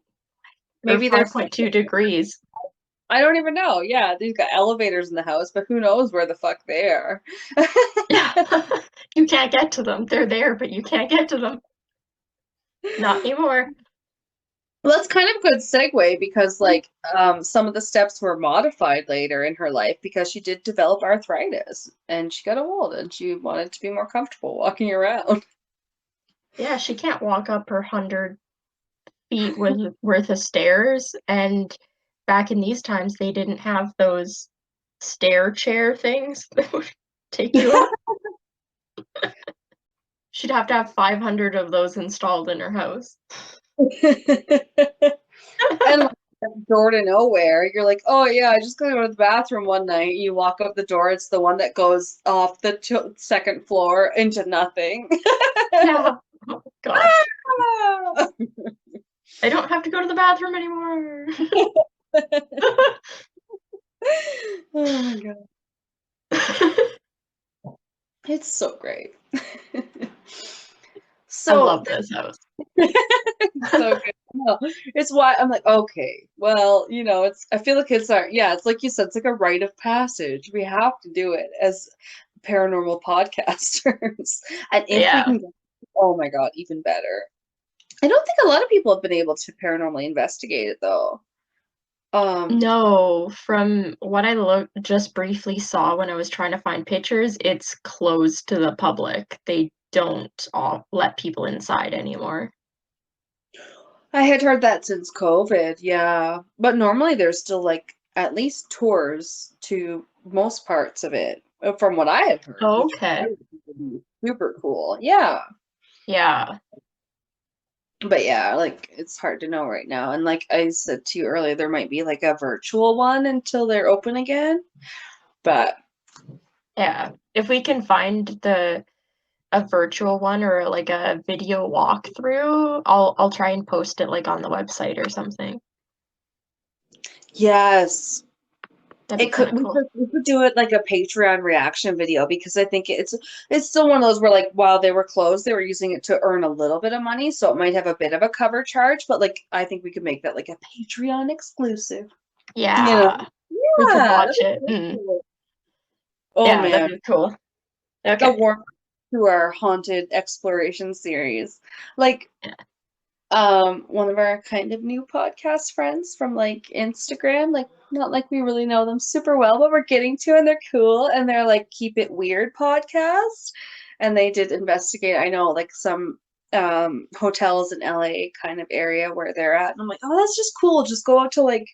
Maybe they're 5.2 degrees. I don't even know. Yeah, they've got elevators in the house, but who knows where the fuck they are. Yeah. You can't get to them. They're there, but you can't get to them. Not anymore. Well, that's kind of a good segue because like some of the steps were modified later in her life because she did develop arthritis and she got old and she wanted to be more comfortable walking around. Yeah, she can't walk up her 100 feet worth of stairs. And back in these times, they didn't have those stair chair things that would take you up. She'd have to have 500 of those installed in her house. And like, door to nowhere, you're like, oh yeah, I just gotta go to the bathroom one night. You walk up the door, it's the one that goes off the second floor into nothing. Yeah. Oh, gosh. I don't have to go to the bathroom anymore. Oh my god. It's so great. I So love this house. it's so good. No, it's why I'm like, okay, well, I feel like it's like you said, it's like a rite of passage. We have to do it as paranormal podcasters. And if we Yeah. can get, oh my God, even better. I don't think a lot of people have been able to paranormally investigate it though. No, from what I just briefly saw when I was trying to find pictures, it's closed to the public. They don't let people inside anymore. I had heard that since COVID, yeah. But normally there's still like at least tours to most parts of it, from what I have heard, which I Okay. would be super cool. Yeah. Yeah. But yeah, like it's hard to know right now. And like I said to you earlier, there might be like a virtual one until they're open again. But Yeah. If we can find a virtual one or like a video walkthrough, I'll try and post it like on the website or something. yes, That'd be it kind could of cool. we could do it like a Patreon reaction video because I think it's still one of those where like while they were closed, they were using it to earn a little bit of money, so it might have a bit of a cover charge, but like I think we could make that like a Patreon exclusive. You know? Yeah. We could Yeah, watch that'd it. be cool. Oh Yeah, that'd man. be cool. A Okay. warm to our haunted exploration series. Like Yeah. one of our kind of new podcast friends from like Instagram, like not like we really know them super well, but we're getting to and they're cool and they're like Keep It Weird podcast. And they did investigate, I know, like some hotels in LA kind of area where they're at. And I'm like, oh, that's just cool. Just go out to like,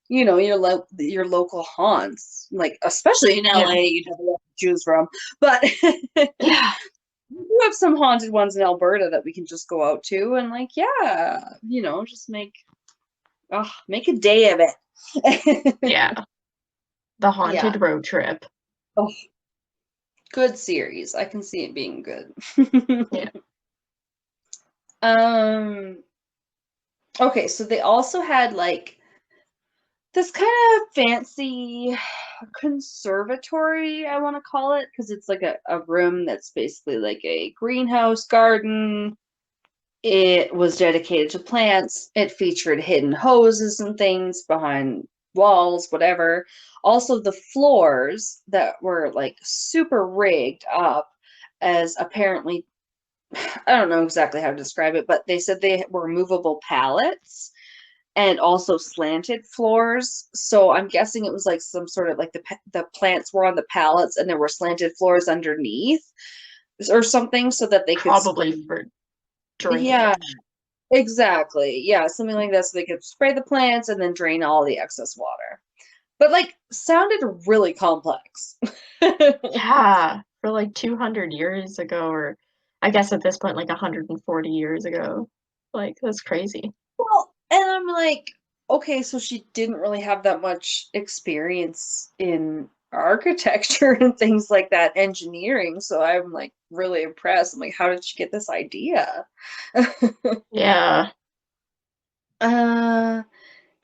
your local haunts. Like especially in Yeah. LA, you have a lot to choose from. But Yeah. we have some haunted ones in Alberta that we can just go out to and like, yeah, just make a day of it. Yeah. The Yeah. Haunted Road Trip. Oh, good series. I can see it being good. Yeah. Um, okay, so they also had like this kind of fancy conservatory, I want to call it, because it's like a room that's basically like a greenhouse garden. It was dedicated to plants. It featured hidden hoses and things behind walls, whatever. Also, the floors that were like super rigged up as apparently, I don't know exactly how to describe it, but they said they were movable pallets and also slanted floors. So I'm guessing it was like some sort of like the plants were on the pallets and there were slanted floors underneath or something so that they could Probably spray. for Yeah, drainage. exactly. Yeah, something like that so they could spray the plants and then drain all the excess water. But like sounded really complex. Yeah, for like 200 years ago, or I guess at this point, like 140 years ago. Like, that's crazy. Well, and I'm like, okay, so she didn't really have that much experience in architecture and things like that, engineering. So I'm like really impressed. I'm like, how did she get this idea? Yeah. uh,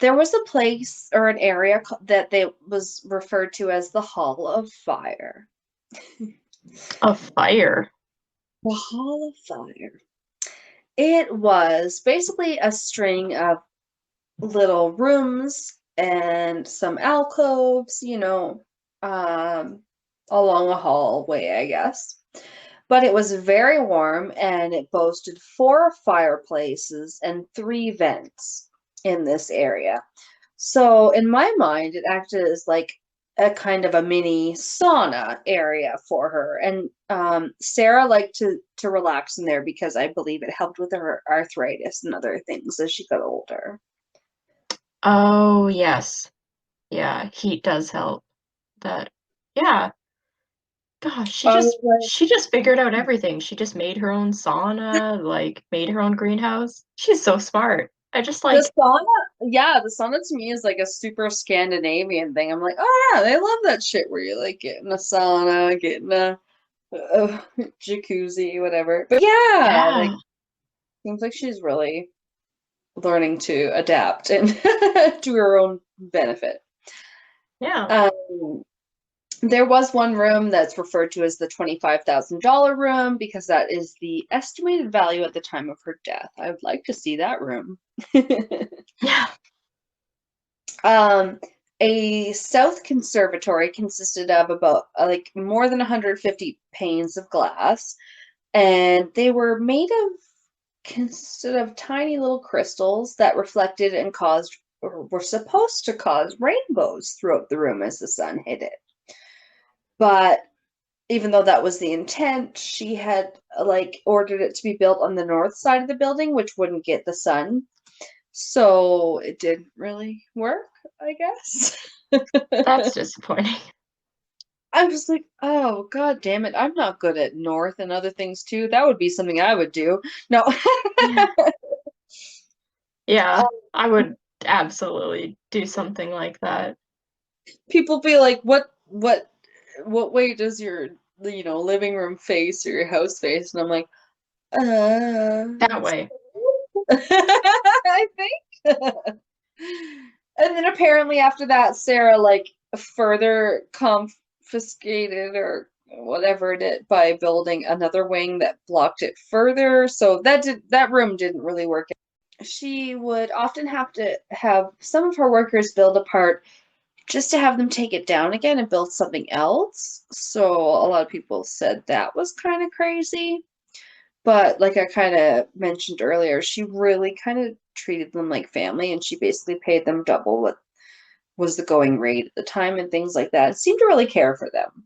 there was a place or an area that they was referred to as the Hall of Fire. A fire. The Hall of Fire. It was basically a string of little rooms and some alcoves, along a hallway, I guess. But it was very warm and it boasted 4 fireplaces and 3 vents in this area. So, in my mind, it acted as like a kind of a mini sauna area for her. And Sarah liked to relax in there because I believe it helped with her arthritis and other things as she got older. Oh, yes. Yeah, heat does help. That, yeah. Gosh, she I just was like, she just figured out everything. She just made her own sauna, like made her own greenhouse. She's so smart. I just the like, sauna, yeah, the sauna to me is like a super Scandinavian thing. I'm like, oh yeah, they love that shit where you like getting a sauna, getting a jacuzzi, whatever. But yeah, yeah, like seems like she's really learning to adapt and to her own benefit. yeah. Um, there was one room that's referred to as the $25,000 room because that is the estimated value at the time of her death. I would like to see that room. Yeah. Um, a south conservatory consisted of about like more than 150 panes of glass, and they were made of consisted of tiny little crystals that reflected and caused or were supposed to cause rainbows throughout the room as the sun hit it. But even though that was the intent, she had like ordered it to be built on the north side of the building, which wouldn't get the sun. So it didn't really work, I guess. That's disappointing. I was like, oh, god damn it. I'm not good at north and other things too. That would be something I would do. No. Yeah. Yeah, Um, I would absolutely do something like that. people be like, what way does your living room face or your house face? And I'm like, That way. I think. And then apparently after that, Sarah like further confiscated or whatever it is by building another wing that blocked it further. So that room didn't really work. She would often have to have some of her workers build a part just to have them take it down again and build something else. So a lot of people said that was kind of crazy. But like I kind of mentioned earlier, she really kind of treated them like family and she basically paid them double what was the going rate at the time and things like that. It seemed to really care for them.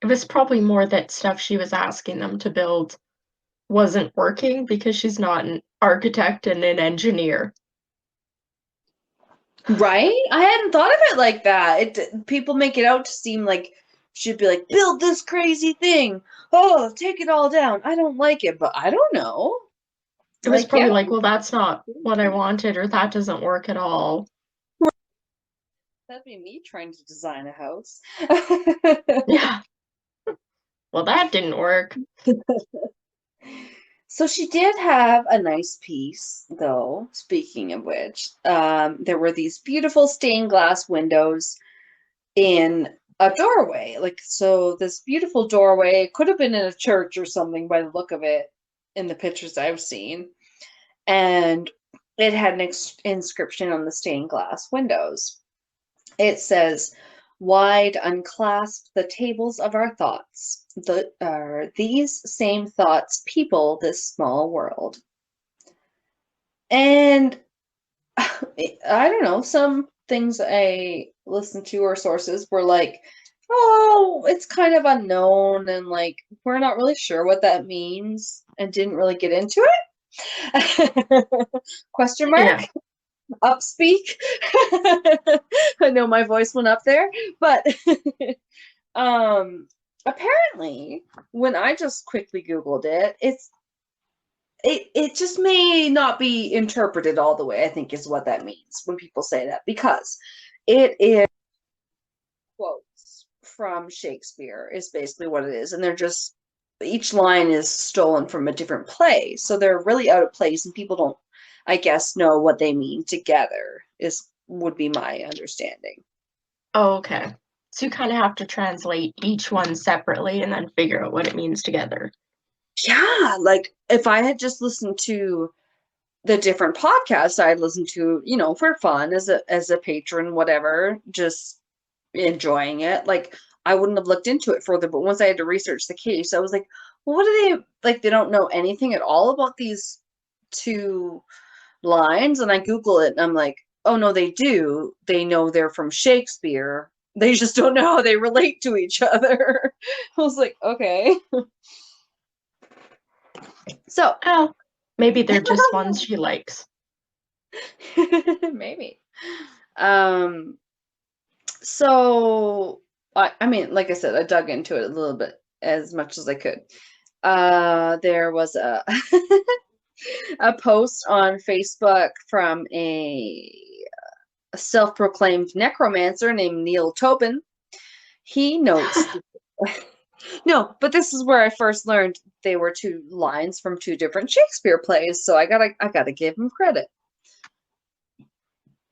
It was probably more that stuff she was asking them to build wasn't working because she's not an architect and an engineer. Right? I hadn't thought of it like that. People make it out to seem like she'd be like, build this crazy thing. Oh, take it all down. I don't like it, but I don't know. It was Like, yeah. probably like, well, that's not what I wanted, or that doesn't work at all. That'd be me trying to design a house. Yeah. Well, that didn't work. So she did have a nice piece, though, speaking of which. There were these beautiful stained glass windows in a doorway. Like, so this beautiful doorway, it could have been in a church or something by the look of it in the pictures I've seen. And it had an inscription on the stained glass windows. It says, "Wide unclasp the tables of our thoughts. These same thoughts people this small world." And I don't know, some things I listened to or sources were like, oh, it's kind of unknown and like we're not really sure what that means and didn't really get into it. Question mark? Yeah. Upspeak. I know my voice went up there, but apparently when I just quickly Googled it, it just may not be interpreted all the way, I think is what that means when people say that, because it is quotes from Shakespeare is basically what it is, and they're just each line is stolen from a different play, so they're really out of place and people don't, I guess, know what they mean together is would be my understanding. Oh, okay. So you kind of have to translate each one separately and then figure out what it means together. Yeah, like if I had just listened to the different podcasts I'd listened to, for fun as a patron, whatever, just enjoying it. Like I wouldn't have looked into it further, but once I had to research the case, I was like, well, what do they like? They don't know anything at all about these two lines, and I Google it, and I'm like, oh no, they do. They know they're from Shakespeare. They just don't know how they relate to each other. I was like, okay. So Oh, maybe they're just ones she likes. maybe. Um, so I mean, like I said, I dug into it a little bit as much as I could. There was a post on Facebook from a self-proclaimed necromancer named Neil Tobin. He notes no, but this is where I first learned they were two lines from two different Shakespeare plays, so I gotta give him credit.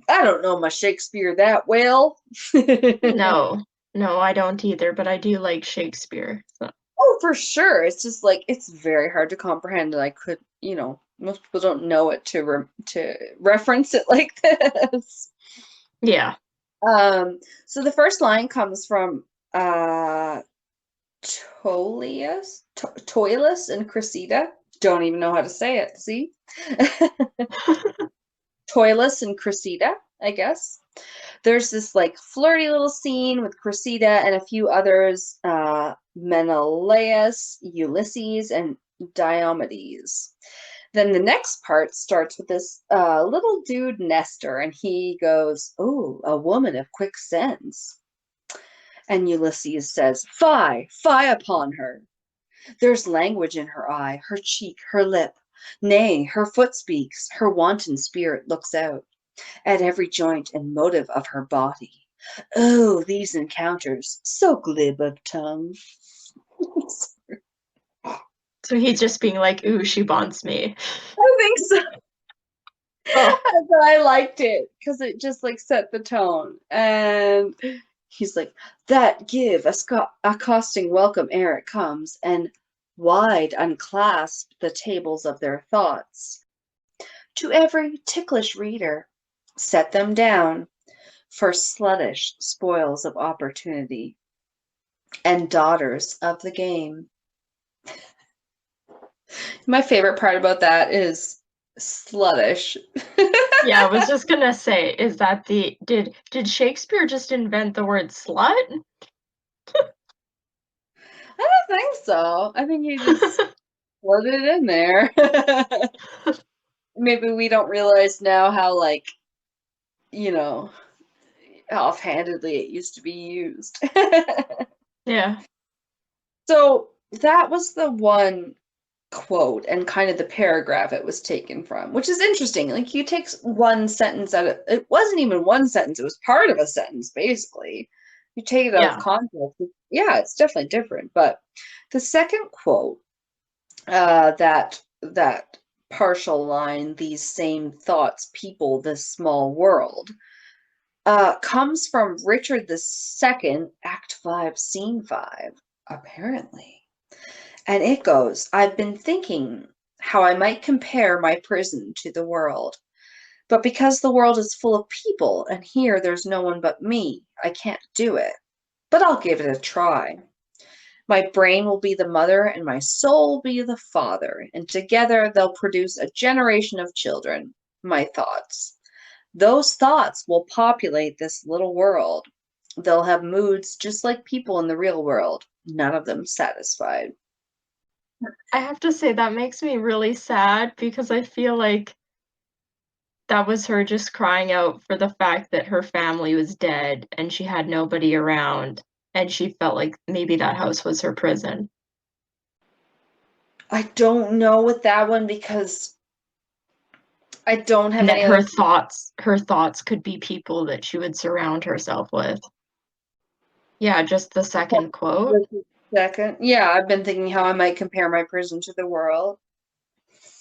I don't know my Shakespeare that well. No, no, I don't either, but I do like Shakespeare. So. Oh, for sure. It's just like it's very hard to comprehend, and I could, most people don't know it to reference it like this. Yeah. So the first line comes from Toilus and Cressida. Don't even know how to say it. See, Toilus and Cressida, I guess. There's this like flirty little scene with Cressida and a few others, Menelaus, Ulysses, and Diomedes. Then the next part starts with this little dude Nestor, and he goes, "Oh, a woman of quick sense." And Ulysses says, "Fie, fie upon her! There's language in her eye, her cheek, her lip. Nay, her foot speaks, her wanton spirit looks out at every joint and motive of her body. Oh, these encounters, so glib of tongue." So he's just being like, ooh, she wants me. I think so. Oh, But I liked it because it just like set the tone. And he's like, "That give accosting welcome ere it comes, and wide unclasp the tables of their thoughts. To every ticklish reader, set them down for sluttish spoils of opportunity and daughters of the game." My favorite part about that is sluttish. yeah, I was just gonna say, is that did Shakespeare just invent the word slut? I don't think so. I think he just put it in there. Maybe we don't realize now how, like, you know, offhandedly it used to be used. Yeah. So that was the one quote and kind of the paragraph it was taken from, which is interesting. Like you take one sentence out of it wasn't even one sentence, it was part of a sentence, basically. You take it out of Yeah. context. Yeah, it's definitely different. But the second quote, that partial line, these same thoughts people this small world, comes from Richard II, Act 5, Scene 5, apparently. And it goes, I've been thinking how I might compare my prison to the world. But because the world is full of people and here there's no one but me, I can't do it. But I'll give it a try. My brain will be the mother and my soul will be the father, and together they'll produce a generation of children, my thoughts. Those thoughts will populate this little world. They'll have moods just like people in the real world, none of them satisfied. I have to say that makes me really sad because I feel like that was her just crying out for the fact that her family was dead and she had nobody around, and she felt like maybe that house was her prison. I don't know with that one because I don't have And that any other. her thoughts could be people that she would surround herself with. Yeah, just the second quote. Second, yeah, I've been thinking how I might compare my prison to the world.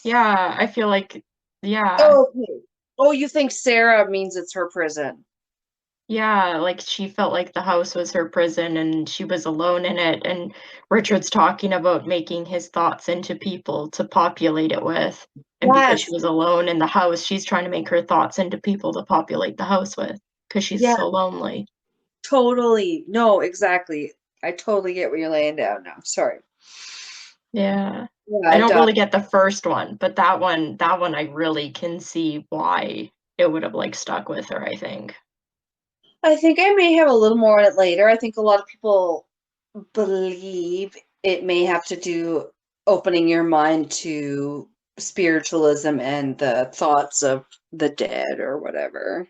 Yeah, I feel like yeah. Oh, okay. Oh, you think Sarah means it's her prison? Yeah, like, she felt like the house was her prison and she was alone in it, and Richard's talking about making his thoughts into people to populate it with, and because she Yes, was alone in the house, she's trying to make her thoughts into people to populate the house with, because she's yeah, so lonely. totally. No, exactly. I totally get what you're laying down now. Sorry. Yeah. Yeah, I it don't does. really get the first one, but that one I really can see why it would have, like, stuck with her, I think. I think I may have a little more on it later. I think a lot of people believe it may have to do opening your mind to spiritualism and the thoughts of the dead or whatever.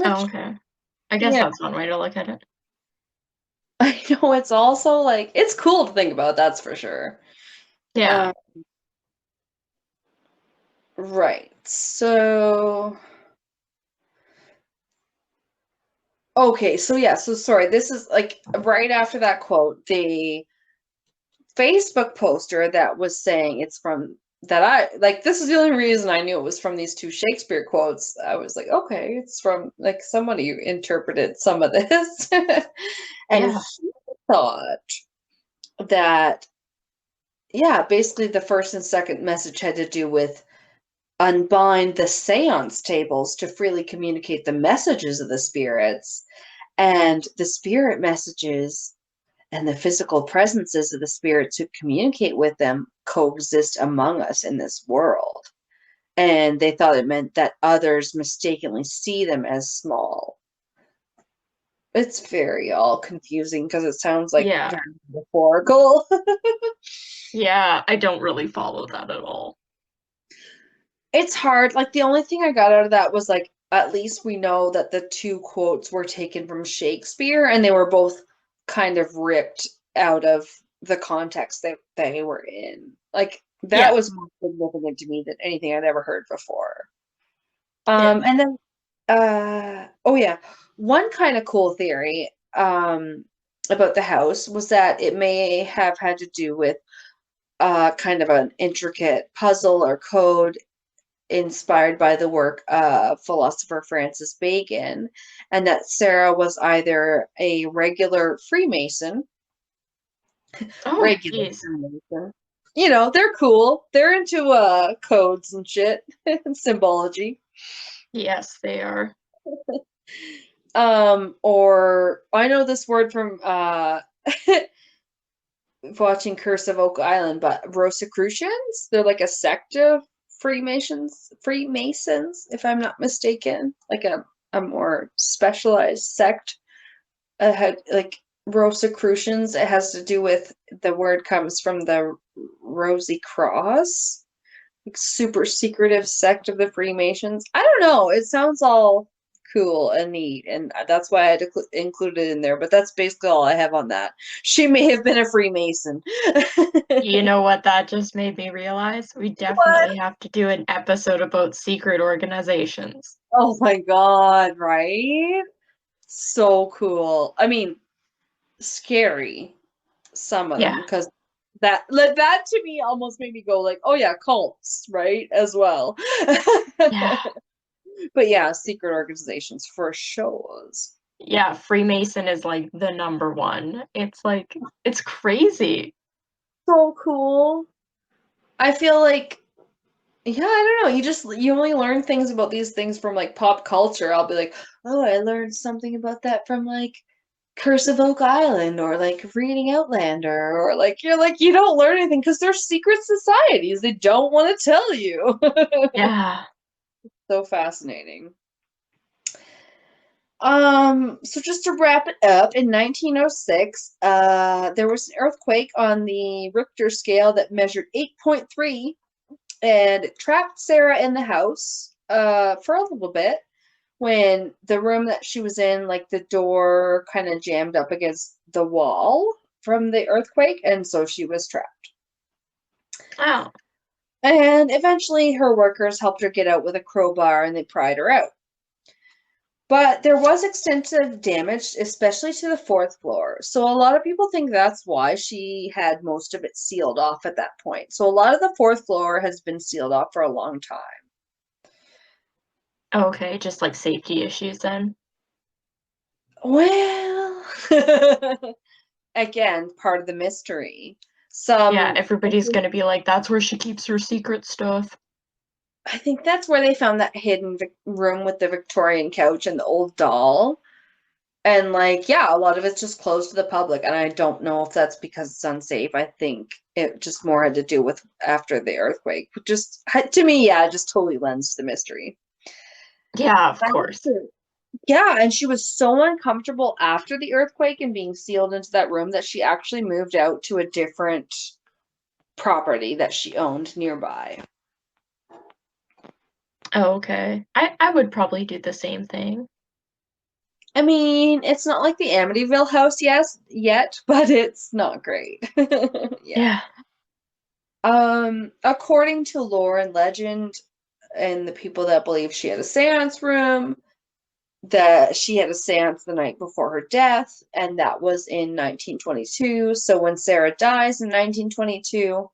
Oh, Which, okay. I guess yeah, that's one way to look at it. I know it's also like it's cool to think about, that's for sure. Yeah. Uh, right. So, okay, so yeah, so sorry. This is like right after that quote, the Facebook poster that was saying it's from that I like this is the only reason I knew it was from these two Shakespeare quotes. I was like, okay, it's from like somebody who interpreted some of this. And Yeah. he thought that yeah, basically the first and second message had to do with unbind the seance tables to freely communicate the messages of the spirits, and the spirit messages and the physical presences of the spirits who communicate with them coexist among us in this world. And they thought it meant that others mistakenly see them as small. It's very all confusing because it sounds like Yeah. very metaphorical. Yeah, I don't really follow that at all. It's hard. Like the only thing I got out of that was like at least we know that the two quotes were taken from Shakespeare and they were both kind of ripped out of the context that they were in. Like that Yeah, was more significant to me than anything I'd ever heard before. yeah. And then oh yeah, one kind of cool theory about the house was that it may have had to do with kind of an intricate puzzle or code inspired by the work of philosopher Francis Bacon, and that Sarah was either a regular Freemason, Oh, regular geez. Freemason. You know, they're cool. They're into codes and shit and symbology. Yes, they are. Or I know this word from watching Curse of Oak Island, but Rosicrucians, they're like a sect of Freemasons, if I'm not mistaken, like a more specialized sect. Like Rosicrucians, it has to do with the word comes from the Rosy Cross, like super secretive sect of the Freemasons. I don't know. It sounds all cool and neat, and that's why I had to include it in there. But that's basically all I have on that. She may have been a Freemason. You know what that just made me realize? We What? definitely have to do an episode about secret organizations. Oh my God, right? So cool. I mean, scary, some of them, Yeah, because that to me almost made me go like, oh yeah, cults, right? As well. yeah, But yeah, secret organizations for shows. yeah. Freemason is like the number one. It's like, it's crazy. So cool. I feel like, yeah, I don't know. You only learn things about these things from like pop culture. I'll be like, oh, I learned something about that from like Curse of Oak Island or like reading Outlander or like you're like you don't learn anything because they're secret societies. They don't want to tell you. Yeah. So fascinating. So just to wrap it up, in 1906, there was an earthquake on the Richter scale that measured 8.3 and it trapped Sarah in the house for a little bit when the room that she was in, like the door kind of jammed up against the wall from the earthquake, and so she was trapped. Oh, And eventually her workers helped her get out with a crowbar and they pried her out. But there was extensive damage, especially to the fourth floor. So a lot of people think that's why she had most of it sealed off at that point. So a lot of the fourth floor has been sealed off for a long time. okay. Just like safety issues then. Well, again, part of the mystery. Yeah, Some, everybody's gonna be like, that's where she keeps her secret stuff. I think that's where they found that hidden room with the Victorian couch and the old doll. And like, yeah, a lot of it's just closed to the public. And I don't know if that's because it's unsafe. I think it just more had to do with after the earthquake. Just to me, yeah, it just totally lends to the mystery. Yeah, of course. Yeah, and she was so uncomfortable after the earthquake and being sealed into that room that she actually moved out to a different property that she owned nearby. Okay. I would probably do the same thing. I mean, it's not like the Amityville house, yes, yet, but it's not great. Yeah. Yeah. According to lore and legend, and the people that believe she had a seance room, that she had a seance the night before her death, and that was in 1922. So when Sarah dies in 1922,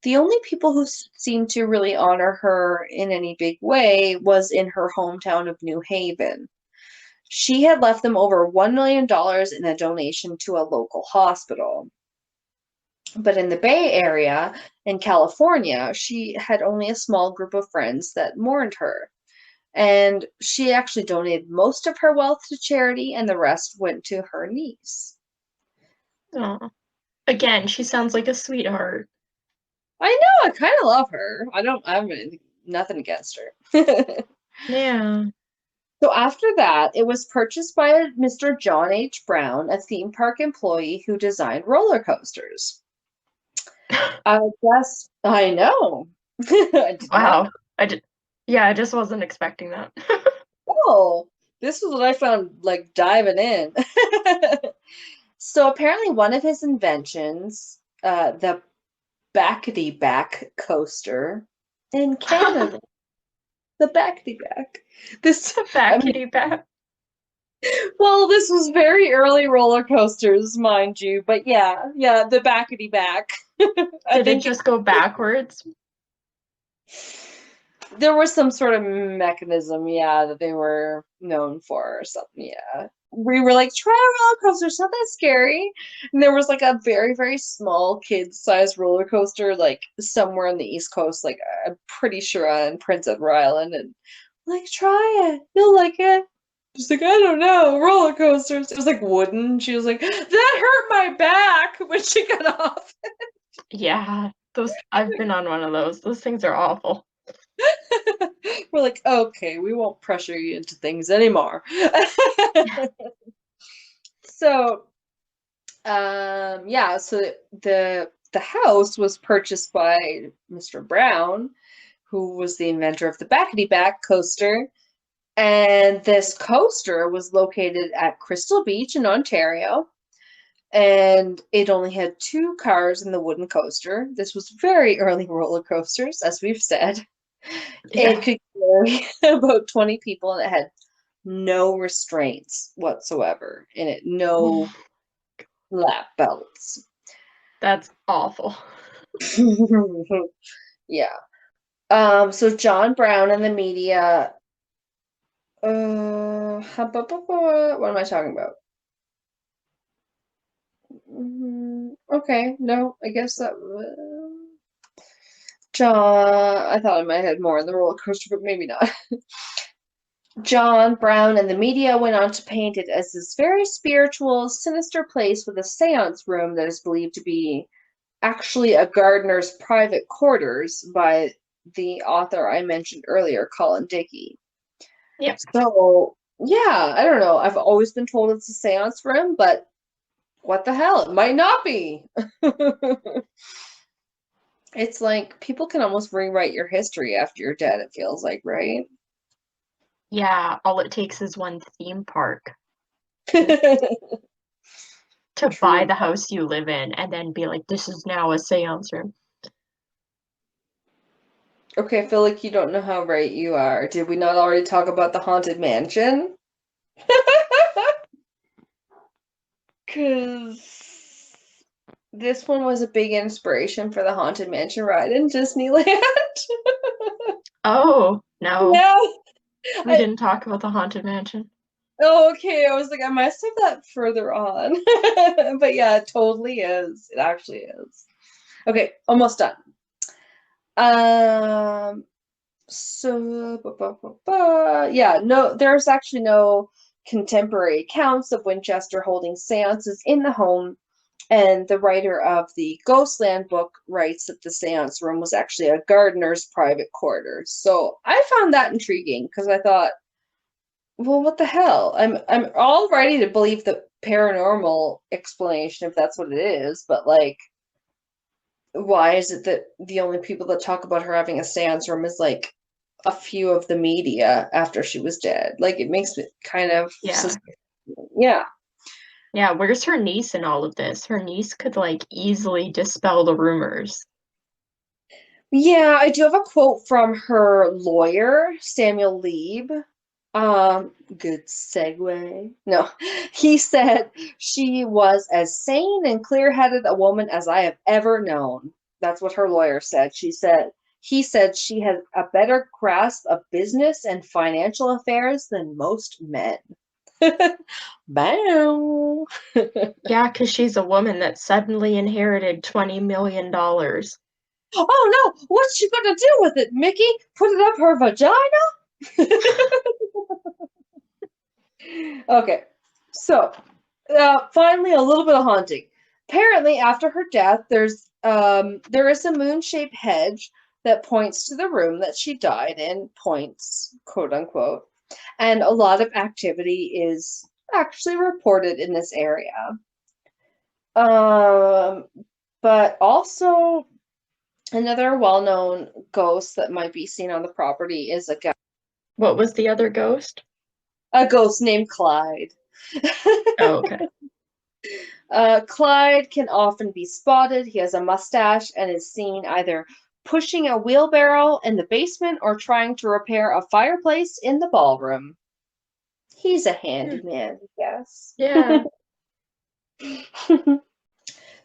the only people who seemed to really honor her in any big way was in her hometown of New Haven. She had left them over $1 million in a donation to a local hospital. But in the Bay Area in California, she had only a small group of friends that mourned her. And she actually donated most of her wealth to charity, and the rest went to her niece. Oh. Again, she sounds like a sweetheart. I know, I kind of love her. I have nothing against her. Yeah. So after that, it was purchased by Mr. John H. Brown, a theme park employee who designed roller coasters. I guess I know. I did not Wow. Yeah, I just wasn't expecting that. know. This was what I found like diving in. So apparently one of his inventions, the Backety Back coaster in Canada. The Backety Back. This, I mean, Backity back. well, this was very early roller coasters, mind you, but yeah, the Backety Back. I Did it think just go backwards? there was some sort of mechanism, yeah, that they were known for or something, yeah. We were like, try a roller coaster, it's not that scary. And there was like a very, very small kid-sized roller coaster, like somewhere on the East Coast, like I'm pretty sure on Prince Edward Island, and like, try it, you'll like it. She's like, I don't know, roller coasters. It was like wooden. She was like, that hurt my back when she got off. Yeah. Those I've been on one of those. Those things are awful. We're like, okay, we won't pressure you into things anymore. So, yeah, so the house was purchased by Mr. Brown, who was the inventor of the Backety Back coaster, And this coaster was located at Crystal Beach in Ontario. And it only had 2 cars in the wooden coaster. This was very early roller coasters, as we've said. It Yeah. could carry about 20 people, and it had no restraints whatsoever in it, no lap belts. That's awful. Yeah. So John Brown and the media. What am I talking about? Okay, no, I guess that. John. I thought I might have more in the roller coaster, but maybe not. John Brown and the media went on to paint it as this very spiritual, sinister place with a seance room that is believed to be actually a gardener's private quarters by the author I mentioned earlier, Colin Dickey. Yep. So, yeah, I don't know. I've always been told it's a seance room, but what the hell? It might not be. It's like people can almost rewrite your history after you're dead, it feels like, right? Yeah, all it takes is one theme park to buy True. the house you live in and then be like, this is now a seance room. Okay, I feel like you don't know how right you are. Did we not already talk about the Haunted Mansion? Because this one was a big inspiration for the Haunted Mansion ride in Disneyland. Oh, no. Yeah. We I, didn't talk about the Haunted Mansion. oh, okay. I was like, I must have that further on. But yeah, it totally is. It actually is. Okay, almost done. Um, yeah, no, there's actually no contemporary accounts of Winchester holding seances in the home. And the writer of the Ghostland book writes that the seance room was actually a gardener's private quarters. So I found that intriguing because I thought, well, what the hell? I'm all ready to believe the paranormal explanation if that's what it is, but like, why is it that the only people that talk about her having a seance room is like a few of the media after she was dead? Like, it makes me kind of Yeah. yeah. Yeah, where's her niece in all of this? Her niece could like easily dispel the rumors. Yeah, I do have a quote from her lawyer, Samuel Lieb. Good segue. No, he said she was as sane and clear-headed a woman as I have ever known. That's what her lawyer said. He said she had a better grasp of business and financial affairs than most men. Bow. Yeah, because she's a woman that suddenly inherited $20 million. Oh no, what's she gonna do with it, Mickey? Put it up her vagina? Okay, so finally a little bit of haunting. Apparently, after her death, there is a moon-shaped hedge that points to the room that she died in, points, quote unquote, and a lot of activity is actually reported in this area. Um, but also another well-known ghost that might be seen on the property is What was the other ghost? a ghost named Clyde. Oh, okay. Clyde can often be spotted. He has a mustache and is seen either pushing a wheelbarrow in the basement or trying to repair a fireplace in the ballroom. He's a Hmm. handyman, yes. Yeah.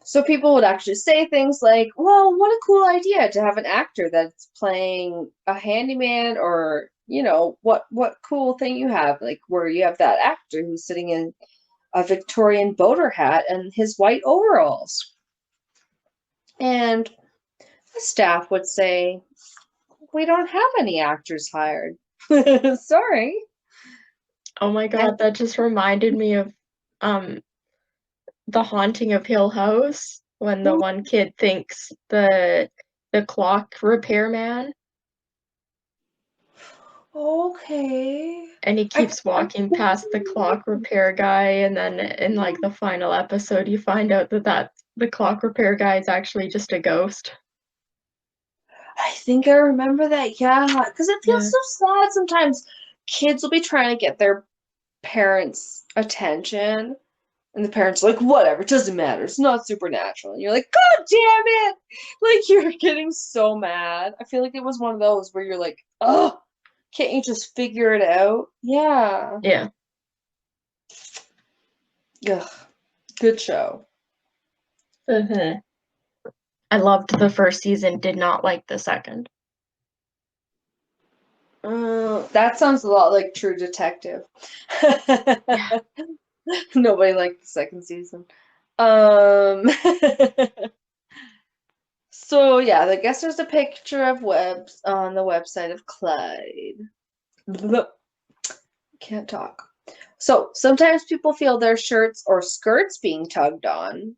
So people would actually say things like, well, what a cool idea to have an actor that's playing a handyman, or, what cool thing you have, like where you have that actor who's sitting in a Victorian boater hat and his white overalls. And the staff would say, we don't have any actors hired. Sorry. Oh my God, that just reminded me of um The Haunting of Hill House when the one kid thinks the clock repairman Okay. and he I, keeps walking past the clock repair guy, and then in like the final episode you find out that the clock repair guy is actually just a ghost. I think I remember that, yeah, because it feels Yeah. so sad sometimes. kids will be trying to get their parents' attention, and the parents are like, whatever, it doesn't matter. It's not supernatural. And you're like, God damn it! Like, you're getting so mad. I feel like it was one of those where you're like, oh, can't you just figure it out? Yeah. Yeah. Ugh. Good show. I loved the first season, did not like the second. That sounds a lot like True Detective. Yeah. Nobody liked the second season. Um, so yeah, I guess there's a picture of Webs on the website of Clyde. Can't talk. So sometimes people feel their shirts or skirts being tugged on.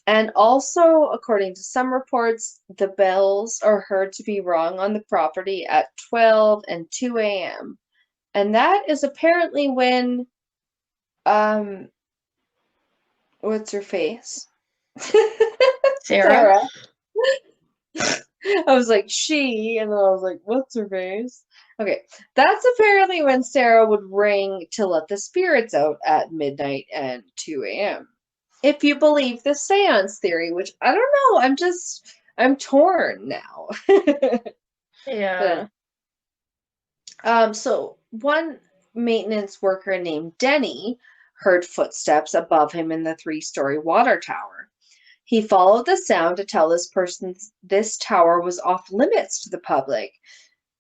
And also, according to some reports, the bells are heard to be rung on the property at 12 and 2 a.m. And that is apparently when, what's her face? Sarah? I was like, she, and then I was like, what's her face? Okay, that's apparently when Sarah would ring to let the spirits out at midnight and 2 a.m. If you believe the seance theory, which I don't know, I'm torn now. Yeah. So one maintenance worker named Denny heard footsteps above him in the 3-story water tower. He followed the sound to tell this person this tower was off limits to the public,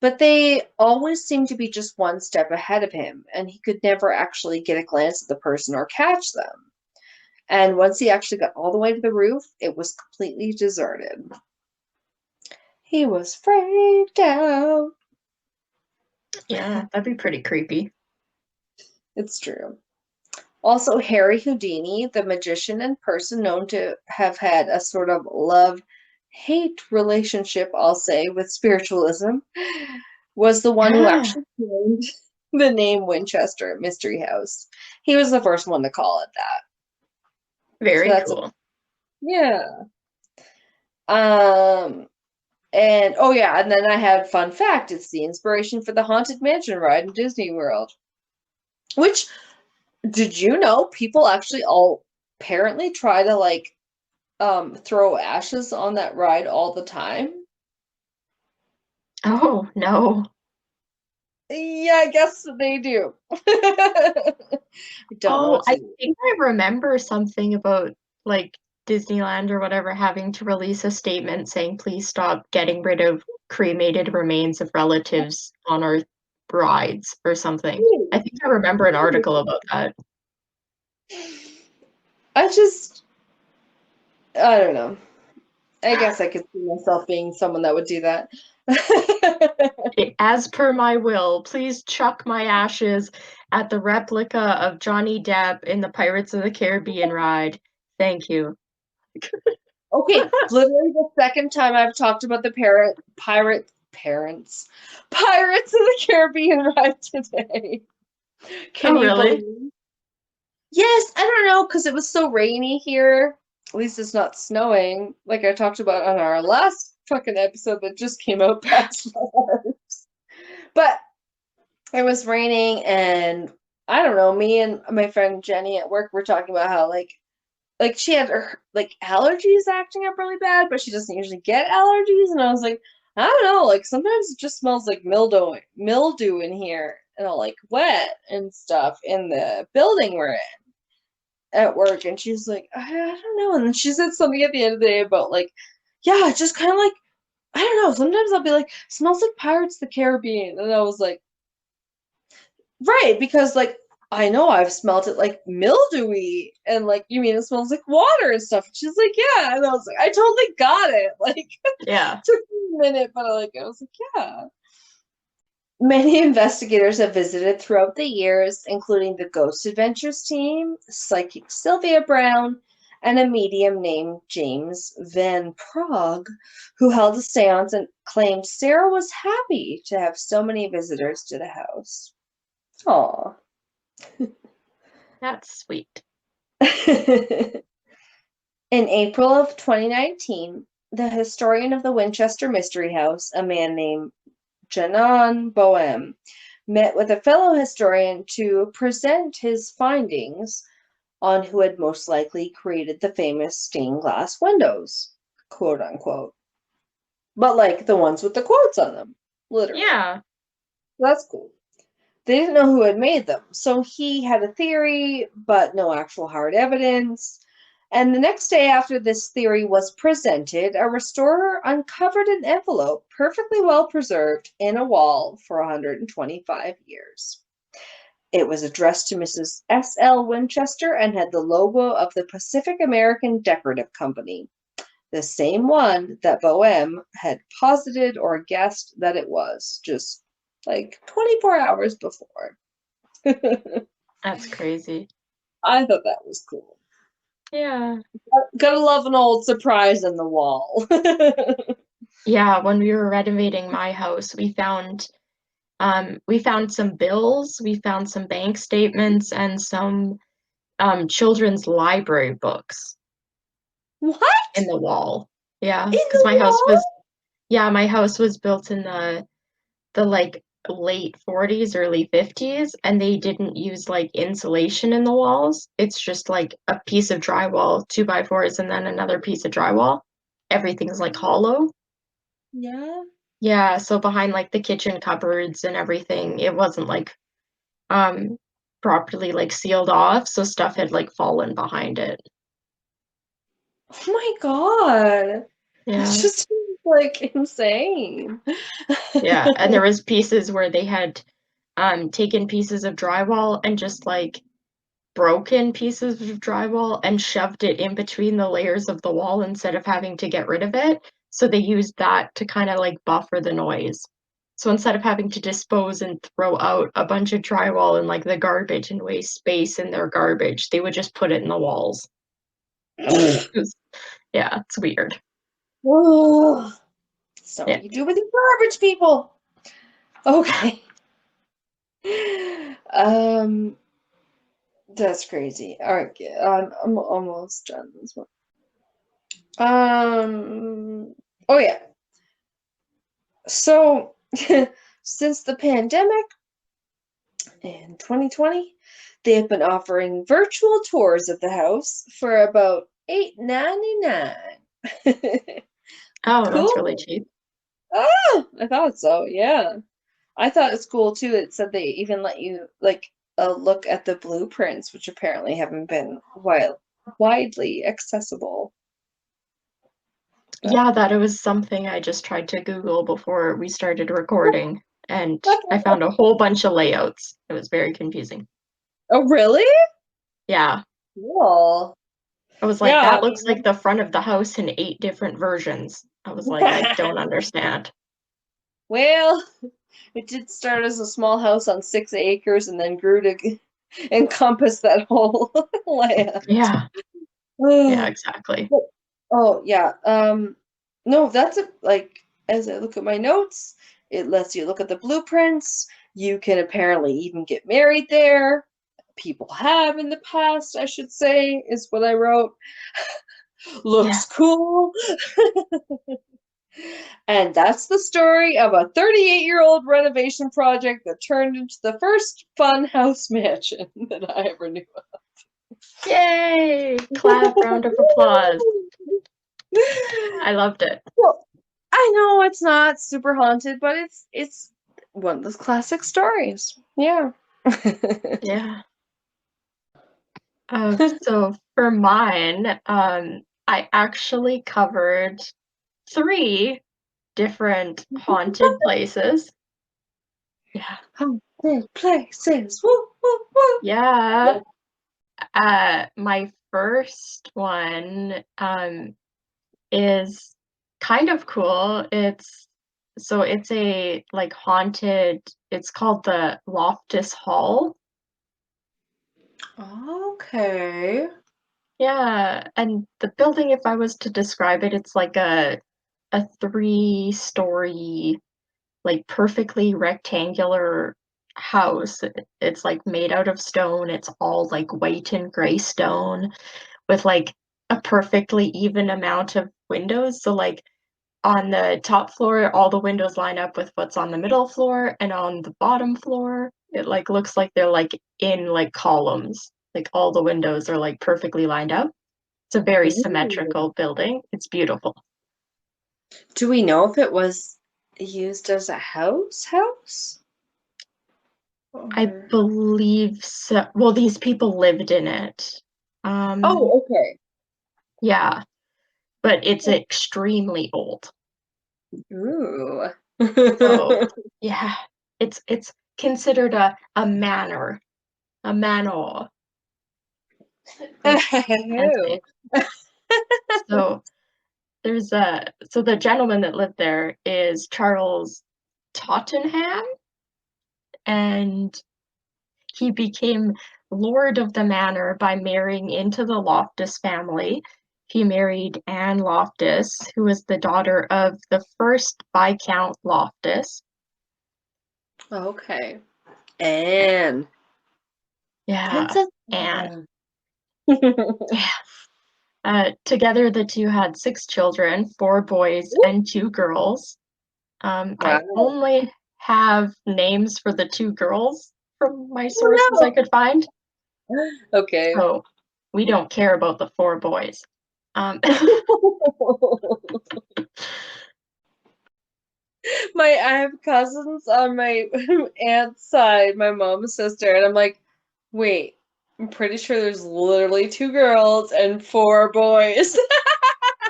but they always seemed to be just one step ahead of him, and he could never actually get a glance at the person or catch them. And once he actually got all the way to the roof, it was completely deserted. He was freaked out. Yeah, that'd be pretty creepy. It's true. Also, Harry Houdini, the magician and person known to have had a sort of love-hate relationship, I'll say, with spiritualism, was the one who Yeah. actually coined the name Winchester Mystery House. He was the first one to call it that. So Very that's cool. yeah. And oh yeah, and then I had fun fact, it's the inspiration for the Haunted Mansion ride in Disney World. Which, did you know people actually all apparently try to throw ashes on that ride all the time? Oh, no. Yeah, I guess they do. I don't know Oh, what I to do. think I remember something about, like, Disneyland or whatever having to release a statement saying, "Please stop getting rid of cremated remains of relatives on our rides," or something. I think I remember an article about that. I just, I don't know. I guess I could see myself being someone that would do that. As per my will, please chuck my ashes at the replica of Johnny Depp in the Pirates of the Caribbean ride. Thank you. Okay, literally the second time I've talked about the Pirates of the Caribbean ride today. Can Oh, you really? believe? Yes, I don't know, because it was so rainy here. At least it's not snowing, like I talked about on our last fucking episode that just came out past ours. But it was raining, and I don't know, me and my friend Jenny at work were talking about how like she had her allergies acting up really bad, but she doesn't usually get allergies. And I was like, I don't know, like sometimes it just smells like mildew in here, and all like wet and stuff in the building we're in at work. And she's like, I don't know. And then she said something at the end of the day about yeah, it's just kind of like, I don't know. Sometimes I'll be like, smells like Pirates of the Caribbean, and I was like, right, because I know I've smelled it like mildewy, and you mean it smells like water and stuff. And she's like, yeah, and I was like, I totally got it. Yeah. Took me a minute, but I was like, yeah. Many investigators have visited throughout the years, including the Ghost Adventures team, psychic Sylvia Brown, and a medium named James Van Prague, who held a seance and claimed Sarah was happy to have so many visitors to the house. Aww. That's sweet. In April of 2019, the historian of the Winchester Mystery House, a man named Janon Boehm, met with a fellow historian to present his findings on who had most likely created the famous stained glass windows, quote unquote. But like the ones with the quotes on them, literally. Yeah. That's cool. They didn't know who had made them, so he had a theory, but no actual hard evidence. And the next day after this theory was presented, a restorer uncovered an envelope perfectly well preserved in a wall for 125 years. It was addressed to Mrs. S.L. Winchester and had the logo of the Pacific American Decorative Company, the same one that Boehm had posited or guessed that it was, just like 24 hours before. That's crazy. I thought that was cool. Yeah. Gotta love an old surprise in the wall. Yeah, when we were renovating my house, we found some bills, we found some bank statements, and some children's library books What? in the wall. Yeah, In because the wall? my house was built in the like late 40s, early 50s, and they didn't use like insulation in the walls. It's just like a piece of drywall, 2x4s, and then another piece of drywall. Everything's like hollow. Yeah. Yeah, so behind like the kitchen cupboards and everything, it wasn't like um properly like sealed off, so stuff had like fallen behind it. Oh my God. That's Yeah. just like insane. Yeah, and there was pieces where they had taken pieces of drywall and just like broken pieces of drywall and shoved it in between the layers of the wall instead of having to get rid of it. So they used that to kind of like buffer the noise. So instead of having to dispose and throw out a bunch of drywall in like the garbage and waste space in their garbage, they would just put it in the walls. Yeah, it's weird. Oh, so Yeah. what you do with your garbage, people. Okay. Um, that's crazy. All right, I'm almost done this one. Oh yeah. So, since the pandemic in 2020, they have been offering virtual tours of the house for about $8.99. Oh, that's really Cool. cheap. Ah, I thought so. Yeah. I thought it's cool too. It said they even let you like look at the blueprints, which apparently haven't been widely accessible. Yeah, that it was something I just tried to Google before we started recording, and I found a whole bunch of layouts. It was very confusing. Oh, really? Yeah, Cool. I was like, Yeah. that looks like the front of the house in 8 different versions. I was like, I don't understand. Well, it did start as a small house on 6 acres and then grew to encompass that whole land. Yeah, yeah, exactly. Oh, yeah. No, that's a, like, as I look at my notes, it lets you look at the blueprints. You can apparently even get married there. People have in the past, I should say, is what I wrote. Yeah, Looks cool. And that's the story of a 38-year-old renovation project that turned into the first fun house mansion that I ever knew yay! Clap, round of applause. I loved it. Well, I know it's not super haunted, but it's one of those classic stories. Yeah. Yeah. So for mine, I actually covered 3 different haunted places. Yeah. Haunted places. Woo, woo, woo. Yeah. My first one is kind of cool. It's a like haunted, it's called the Loftus Hall. Okay. Yeah, and the building, if I was to describe it, it's like a 3-story, like perfectly rectangular house. It's like made out of stone. It's all like white and gray stone with like a perfectly even amount of windows. So like on the top floor, all the windows line up with what's on the middle floor, and on the bottom floor, it like looks like they're like in like columns. Like all the windows are like perfectly lined up. It's a very Ooh. symmetrical building. It's beautiful. Do we know if it was used as a house? I Or... believe so. Well, these people lived in it. Um, Oh, okay. yeah, but it's extremely old. Ooh. So, yeah, it's considered a manor, a manor. It's fancy. Ew. So so the gentleman that lived there is Charles Tottenham, and he became lord of the manor by marrying into the Loftus family. He married Anne Loftus, who was the daughter of the first Viscount Loftus. Okay. Anne. Yeah, Princess Anne. Anne. Yeah. Together, the two had 6 children, 4 boys and 2 girls. I Wow. only have names for the 2 girls from my sources I Oh could find, no. Okay. so we don't care about the 4 boys. Um, I have cousins on my aunt's side, my mom's sister, and I'm like, wait, I'm pretty sure there's literally 2 girls and 4 boys.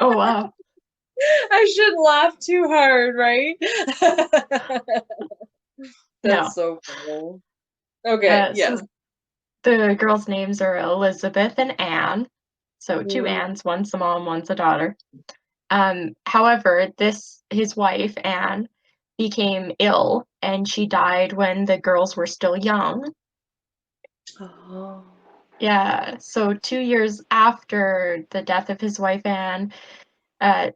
oh wow, I shouldn't laugh too hard, right? That's no. so funny. Okay, So yes. the girls' names are Elizabeth and Anne. So 2 Mm. Annes, one's the mom, one's the daughter. However, his wife, Anne, became ill and she died when the girls were still young. Oh. Yeah, so 2 years after the death of his wife Anne,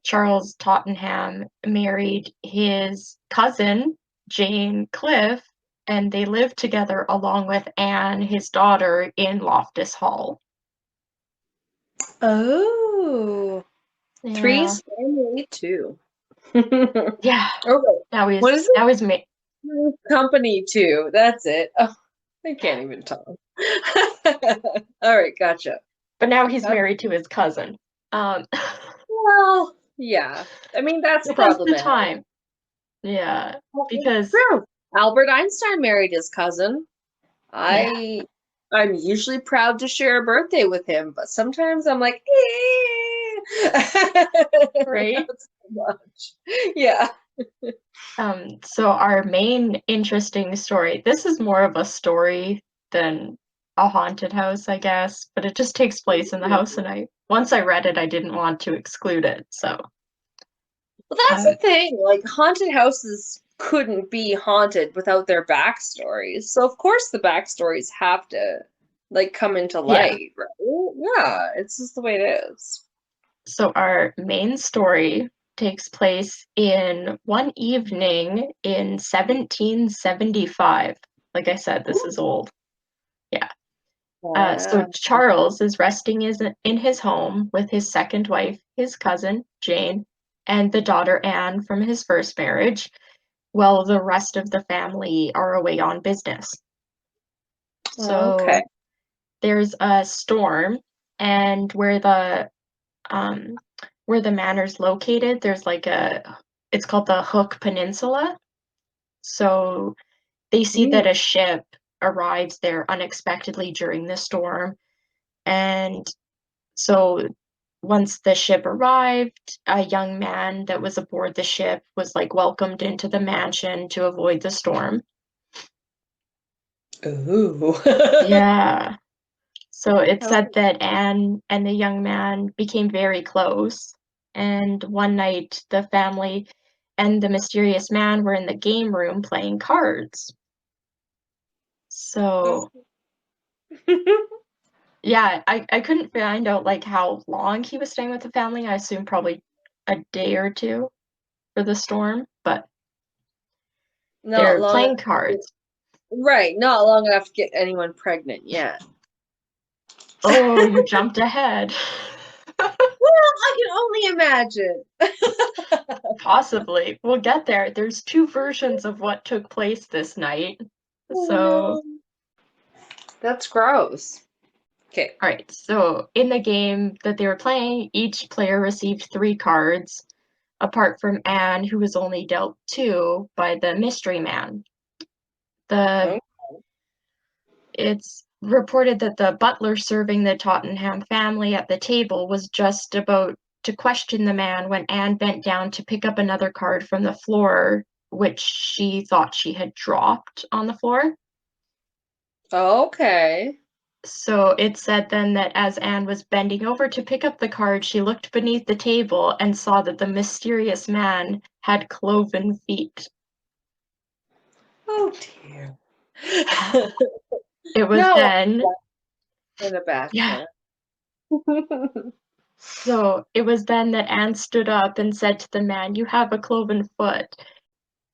Charles Tottenham married his cousin, Jane Cliff, and they lived together along with Anne, his daughter, in Loftus Hall. Oh. Yeah, Three's family too. Okay. yeah. What is Now he's ma- it? Company too. That's it. Oh, I can't even talk. All right, gotcha. but now he's That's married to his cousin. Um, well, yeah. I mean, that's because the problematic. time, yeah, Well, it's because true. Albert Einstein married his cousin. yeah, I I'm usually proud to share a birthday with him, but sometimes I'm like, right. not so much. Yeah. So our main interesting story, this is more of a story than a haunted house, I guess, but it just takes place in the house, and once I read it, I didn't want to exclude it. So, Well, that's uh, the thing. Like, haunted houses couldn't be haunted without their backstories. So, of course, the backstories have to, like, come into yeah. light, right? Yeah, it's just the way it is. So our main story takes place in one evening in 1775. Like I said, this is old. Yeah. So Wow. Charles is resting in his home with his second wife, his cousin, Jane, and the daughter Anne from his first marriage, while the rest of the family are away on business. Okay. So there's a storm, and um, where the manor's located, there's like it's called the Hook Peninsula. So they see that Mm. a ship arrives there unexpectedly during the storm, and so once the ship arrived, a young man that was aboard the ship was like welcomed into the mansion to avoid the storm. Ooh. Yeah. So it said Okay. that Anne and the young man became very close. And one night, the family and the mysterious man were in the game room playing cards. So, yeah, I couldn't find out like how long he was staying with the family. I assume probably a day or two for the storm, but Not they're long enough playing to get, cards. right, not long enough to get anyone pregnant yet. Oh, you jumped ahead. Well, I can only imagine. Possibly. We'll get there. There's 2 versions of what took place this night. Oh So, no. That's gross. Okay. alright, so in the game that they were playing, each player received 3 cards, apart from Anne, who was only dealt 2 by the mystery man. Oh. It's reported that the butler serving the Tottenham family at the table was just about to question the man when Anne bent down to pick up another card from the floor, which she thought she had dropped on the floor. Okay. So it said then that as Anne was bending over to pick up the card, she looked beneath the table and saw that the mysterious man had cloven feet. Oh dear. It was No, then, in a yeah, bachelor. so it was then that Anne stood up and said to the man, "You have a cloven foot."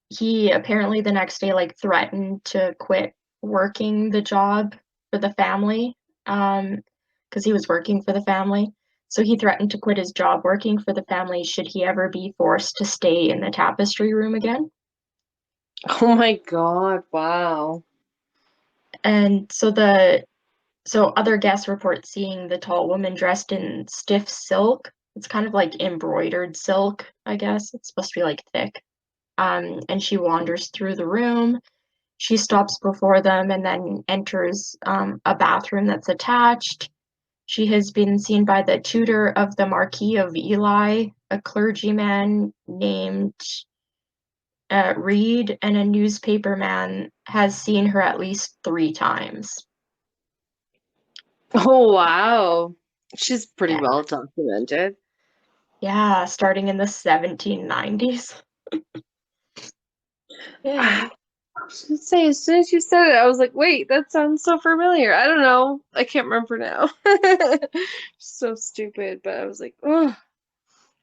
He apparently the next day like threatened to quit working the job for the family, because he was working for the family. So he threatened to quit his job working for the family should he ever be forced to stay in the tapestry room again. Oh my God, wow. And so other guests report seeing the tall woman dressed in stiff silk. It's kind of like embroidered silk, I guess. It's supposed to be like thick. And she wanders through the room. She stops before them and then enters a bathroom that's attached. She has been seen by the tutor of the Marquis of Ely, a clergyman named Reed, and a newspaperman has seen her at least 3 times. Oh wow. She's pretty Yeah, well documented. yeah, starting in the 1790s. Yeah, I was gonna say, as soon as you said it, I was like, wait, that sounds so familiar. I don't know. I can't remember now. So stupid, but I was like, oh,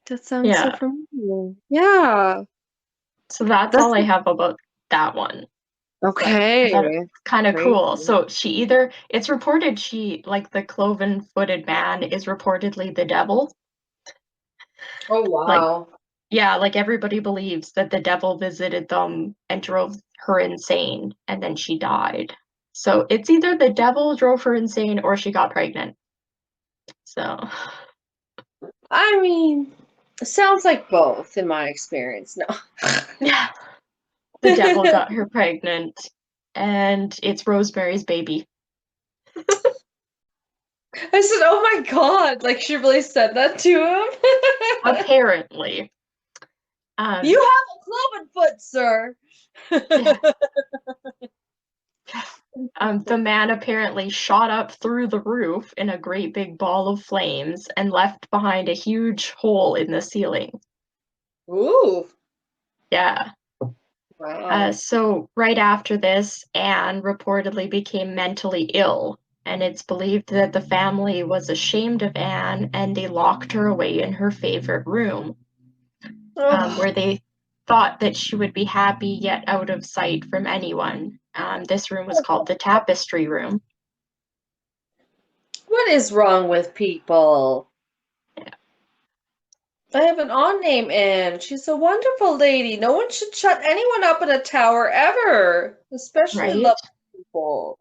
that sounds so yeah. familiar. Yeah. So that's That's all I have about that one. But I thought it okay. was kind of Great. cool. So it's reported like the cloven-footed man is reportedly the devil. Oh Like, wow. yeah, like everybody believes that the devil visited them and drove her insane, and then she died. So it's either the devil drove her insane or she got pregnant. So, I mean, it sounds like both in my experience. No. yeah, the devil got her pregnant, and it's Rosemary's baby. I said, "Oh my God!" Like she really said that to him. Apparently. You Um, have a cloven foot, sir. The man apparently shot up through the roof in a great big ball of flames and left behind a huge hole in the ceiling. Ooh, Yeah. wow. So right after this, Anne reportedly became mentally ill, and it's believed that the family was ashamed of Anne and they locked her away in her favorite room, Ugh. where they thought that she would be happy yet out of sight from anyone. This room was called the tapestry room. What is wrong with people? I have an aunt named Anne. She's a wonderful lady. No one should shut anyone up in a tower ever, especially Right? loved people.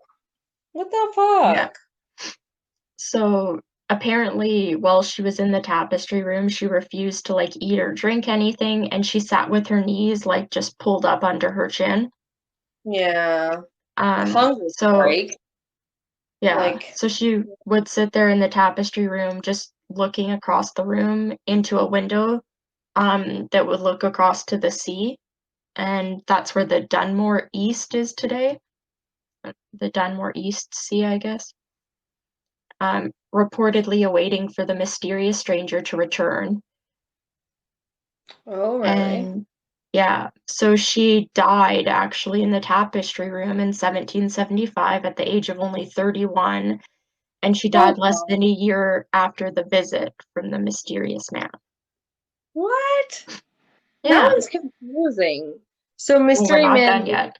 What the Yeah. fuck? So apparently, while she was in the tapestry room, she refused to like eat or drink anything, and she sat with her knees like just pulled up under her chin. Yeah, hunger So strike. yeah, Like, so she would sit there in the tapestry room, just looking across the room into a window, that would look across to the sea, and that's where the Dunmore East is today. The Dunmore East Sea, I guess. Reportedly awaiting for the mysterious stranger to return. oh really? And yeah, so she died actually in the tapestry room in 1775 at the age of only 31, and she Oh died less God. than a year after the visit from the mysterious man. What? That Yeah, one's confusing. So well, we're Mystery not Man done was yet.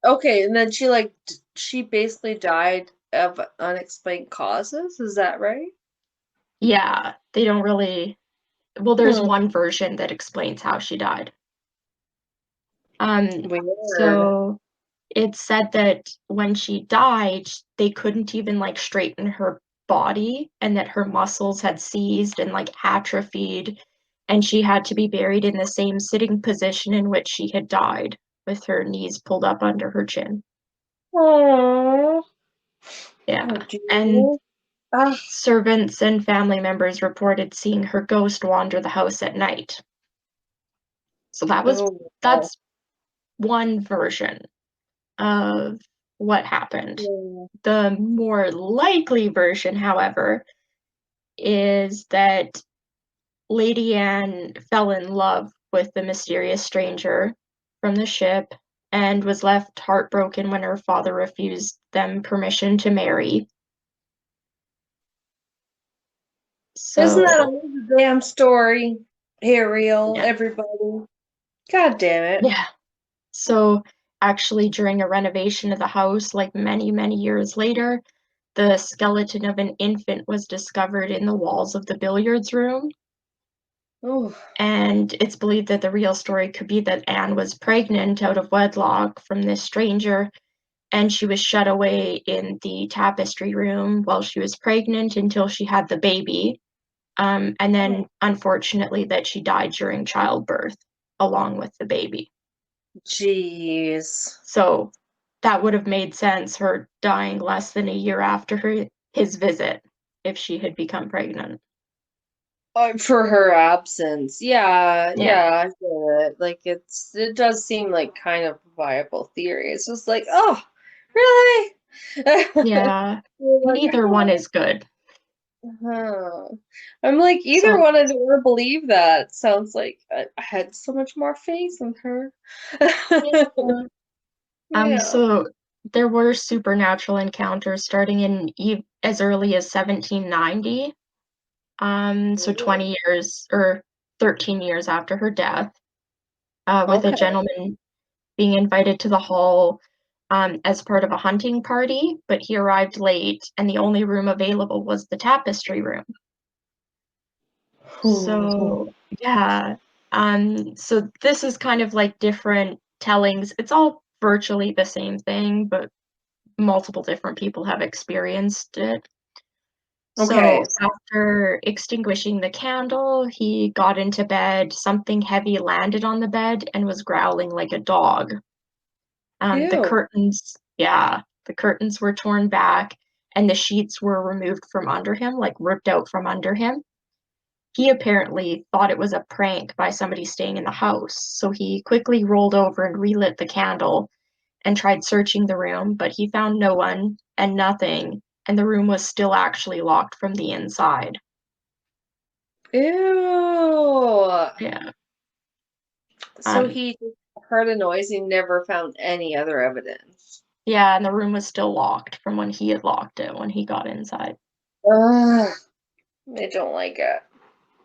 okay, and then she like she basically died of unexplained causes. Is that right? Yeah, they don't really. Well, there's Hmm. one version that explains how she died. Weird. So it said that when she died, they couldn't even like straighten her body and that her muscles had seized and like atrophied, and she had to be buried in the same sitting position in which she had died, with her knees pulled up under her chin. Aww. Oh, Yeah. And dear. Ah. servants and family members reported seeing her ghost wander the house at night. So Oh. that's one version of what happened. Yeah. The more likely version, however, is that Lady Anne fell in love with the mysterious stranger from the ship and was left heartbroken when her father refused them permission to marry. Isn't that So, always a damn story? Ariel, yeah. everybody. God damn it. Yeah. So, actually, during a renovation of the house, like many, many years later, the skeleton of an infant was discovered in the walls of the billiards room. Oh, And it's believed that the real story could be that Anne was pregnant out of wedlock from this stranger, and she was shut away in the tapestry room while she was pregnant until she had the baby. And then, unfortunately, that she died during childbirth along with the baby. jeez. So that would have made sense, her dying less than a year after his visit, if she had become pregnant. For her absence. Yeah, Yeah. yeah, I get it. Like it does seem like kind of a viable theory. It's just like, oh, really? Yeah. You're like, Neither one is good. huh. I'm like, either So, one, I don't want to believe that. Sounds like I had so much more faith in her. yeah. Yeah. So there were supernatural encounters starting in as early as 1790. So Ooh. 20 years or 13 years after her death, with a Okay. gentleman being invited to the hall as part of a hunting party, but he arrived late, and the only room available was the tapestry room. Ooh. So yeah, so this is kind of like different tellings. It's all virtually the same thing, but multiple different people have experienced it. Okay. So after extinguishing the candle, he got into bed. Something heavy landed on the bed and was growling like a dog. The Ew. curtains, yeah, the curtains were torn back and the sheets were removed from under him, like ripped out from under him. He apparently thought it was a prank by somebody staying in the house, so he quickly rolled over and relit the candle and tried searching the room, but he found no one and nothing, and the room was still actually locked from the inside. Ew. Yeah. So Um, he just heard a noise. He never found any other evidence. yeah, and the room was still locked from when he had locked it when he got inside. Ugh, I don't like it.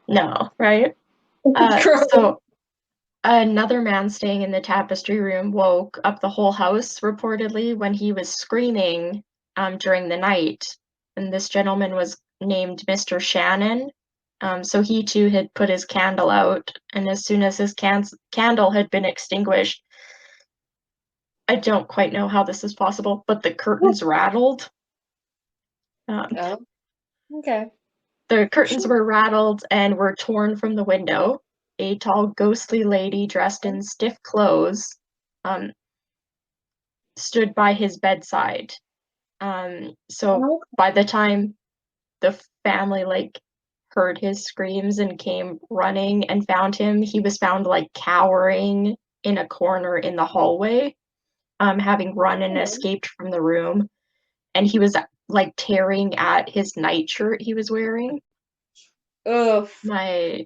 No, right? Gross. So another man staying in the tapestry room woke up the whole house reportedly when he was screaming during the night. And this gentleman was named Mr. Shannon. So he too had put his candle out, and as soon as his candle had been extinguished, I don't quite know how this is possible, but the curtains rattled. Um, Oh, okay. the curtains Sure. were rattled and were torn from the window. A tall, ghostly lady dressed in stiff clothes um, stood by his bedside. So Oh, by the time the family like heard his screams and came running and found him, he was found like cowering in a corner in the hallway, having run and okay. escaped from the room. And he was like tearing at his nightshirt he was wearing. Ugh. My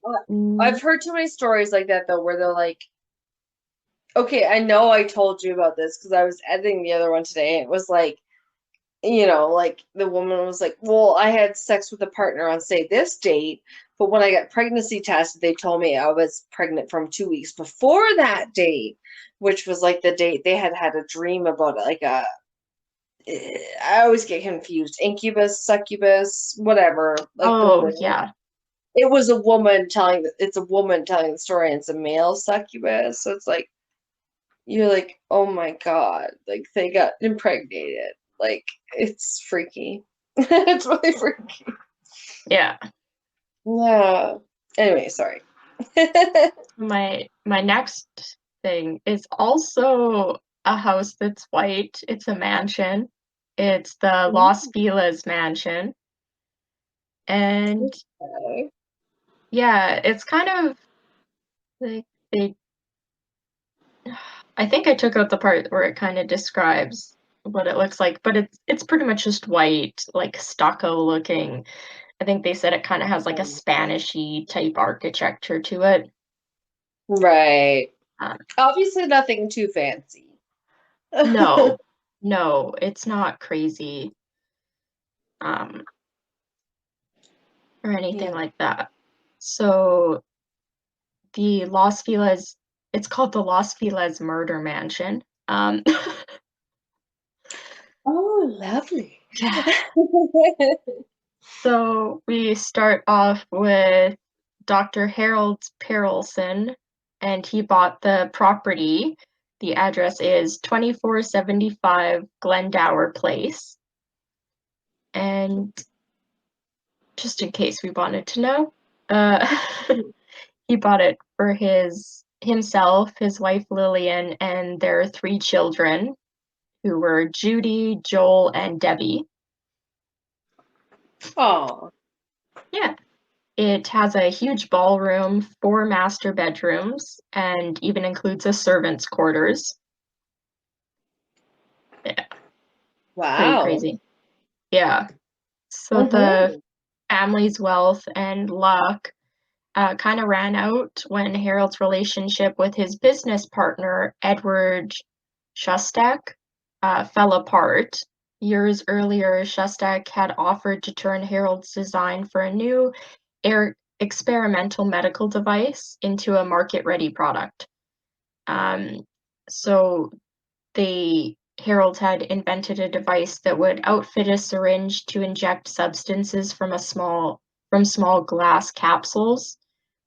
I've heard too many stories like that though, where they're like, okay, I know I told you about this because I was editing the other one today. And it was like, like the woman was like, well, I had sex with a partner on, say, this date, but when I got pregnancy tested, they told me I was pregnant from 2 weeks before that date, which was like the date they had had a dream about it, like I always get confused, incubus, succubus, whatever, like the Oh word. yeah. it was a woman telling it's a woman telling the story and it's a male succubus. So it's like you're like, oh my God, like they got impregnated. Like it's freaky. It's really freaky. Yeah. Yeah. Anyway, sorry. My next thing is also a house that's white. It's a mansion. It's the Los Feliz Mansion. And Okay. yeah, it's kind of like they I think I took out the part where it kind of describes what it looks like, but it's pretty much just white, like stucco looking. I think they said it kind of has like a Spanishy type architecture to it. Right. Uh, Obviously nothing too fancy. no, no, it's not crazy, um, or anything Yeah. like that. So the Los Feliz, it's called the Los Feliz Murder Mansion. Oh, lovely. Yeah. So we start off with Dr. Harold Perelson, and he bought the property. The address is 2475 Glendower Place. And just in case we wanted to know, uh, he bought it for himself, his wife Lillian, and their 3 children, who were Judy, Joel, and Debbie. Oh. Yeah. It has a huge ballroom, 4 master bedrooms, and even includes a servant's quarters. Yeah, pretty Wow. crazy. Yeah. So the Mm-hmm. family's wealth and luck kind of ran out when Harold's relationship with his business partner, Edward Shustak, fell apart. Years earlier, Shustak had offered to turn Harold's design for a new experimental medical device into a market-ready product. Um, so Harold had invented a device that would outfit a syringe to inject substances from small glass capsules,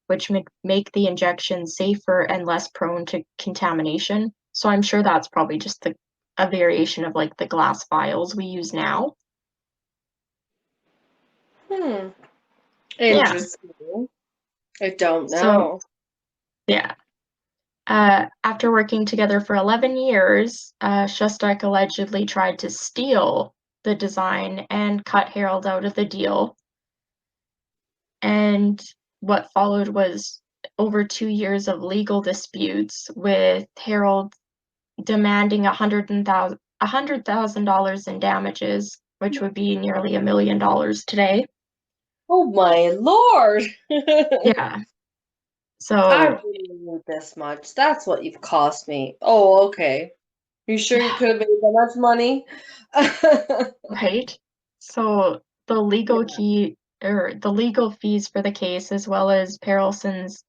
which make the injection safer and less prone to contamination. So I'm sure that's probably just a variation of like the glass vials we use now. Hmm. Yeah. Interesting. I don't So know. yeah. After working together for 11 years, Shostak allegedly tried to steal the design and cut Harold out of the deal. And what followed was over 2 years of legal disputes, with Harold demanding $100,000 in damages, which would be nearly $1 million today. Oh my Lord. Yeah. I So, really need this much. That's what you've cost me. Oh, okay. You sure you could have made that much money? right? So Yeah. the legal fees for the case, as well as Perelson's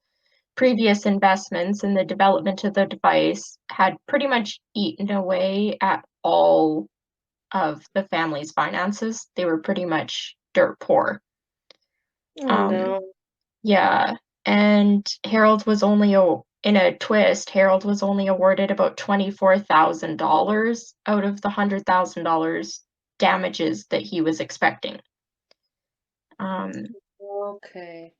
previous investments in the development of the device, had pretty much eaten away at all of the family's finances. They were pretty much dirt poor. Oh Um, no. yeah, and in a twist, Harold was only awarded about $24,000 out of the $100,000 damages that he was expecting. Um, Okay.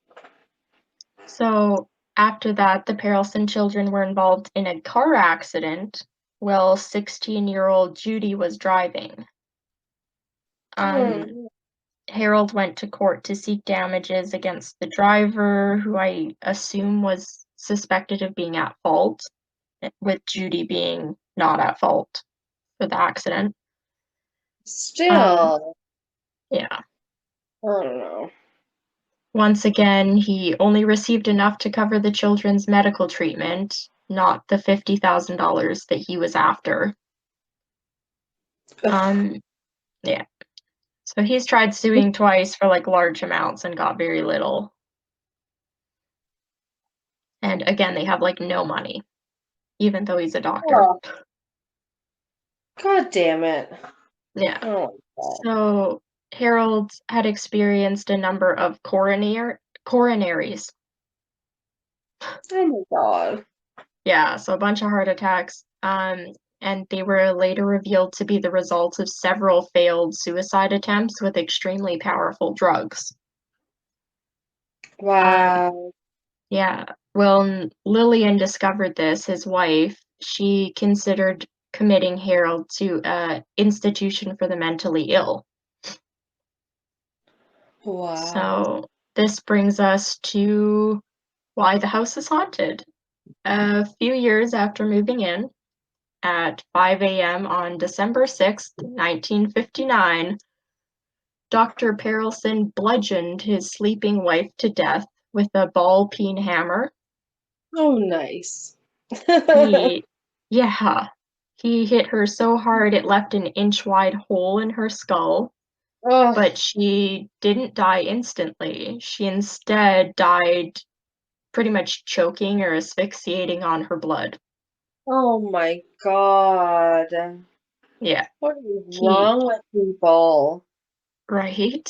so after that, the Perelson children were involved in a car accident while 16-year-old Judy was driving. Um, Hmm. Harold went to court to seek damages against the driver, who I assume was suspected of being at fault, with Judy being not at fault for the accident. Um, Still, yeah. I don't know. Once again, he only received enough to cover the children's medical treatment, not the $50,000 that he was after. Ugh. Um, yeah. So he's tried suing twice for like large amounts and got very little. And again, they have like no money, even though he's a doctor. Oh, God damn it. Yeah. Oh, my God. So Harold had experienced a number of coronaries. Oh my god. Yeah, so a bunch of heart attacks. And they were later revealed to be the result of several failed suicide attempts with extremely powerful drugs. Um, Wow. yeah. When Lillian discovered this, his wife, she considered committing Harold to a institution for the mentally ill. Wow. So this brings us to why the house is haunted. A few years after moving in, at 5 a.m. on December 6th, 1959, Dr. Perelson bludgeoned his sleeping wife to death with a ball-peen hammer. Oh, nice. He, yeah, he hit her so hard it left an inch-wide hole in her skull, Oh, but she didn't die instantly. She instead died pretty much choking or asphyxiating on her blood. oh my god. Yeah, What is he wrong with people? right?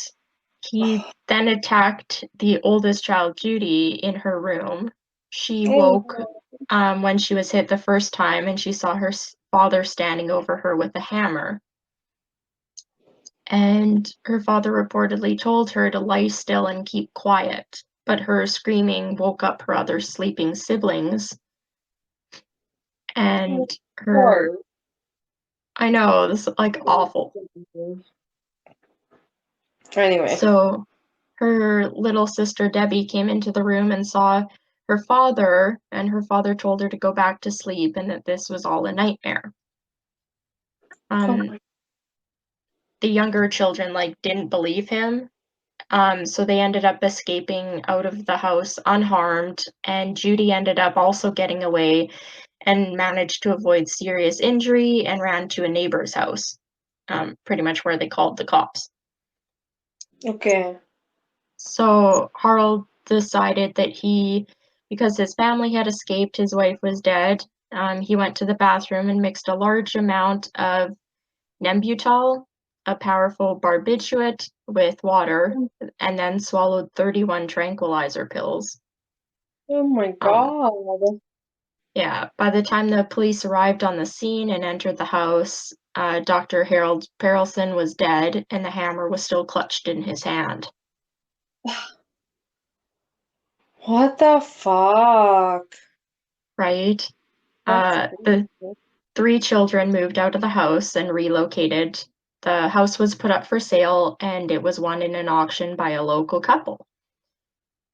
He then attacked the oldest child, Judy, in her room. She Oh, woke when she was hit the first time, and she saw her father standing over her with a hammer. And her father reportedly told her to lie still and keep quiet, but her screaming woke up her other sleeping siblings. oh, And her, no. I know, this is like awful. Anyway. So her little sister Debbie came into the room and saw her father, and her father told her to go back to sleep and that this was all a nightmare. Oh Um, my. the younger children like didn't believe him, so they ended up escaping out of the house unharmed, and Judy ended up also getting away and managed to avoid serious injury and ran to a neighbor's house, pretty much where they called the cops. Okay. So Harl decided that because his family had escaped, his wife was dead, he went to the bathroom and mixed a large amount of Nembutal, a powerful barbiturate, with water, and then swallowed 31 tranquilizer pills. Oh my Um, god. yeah, by the time the police arrived on the scene and entered the house, Dr. Harold Perelson was dead, and the hammer was still clutched in his hand. What the fuck? Right? That's The crazy. 3 children moved out of the house and relocated. The house was put up for sale and it was won in an auction by a local couple.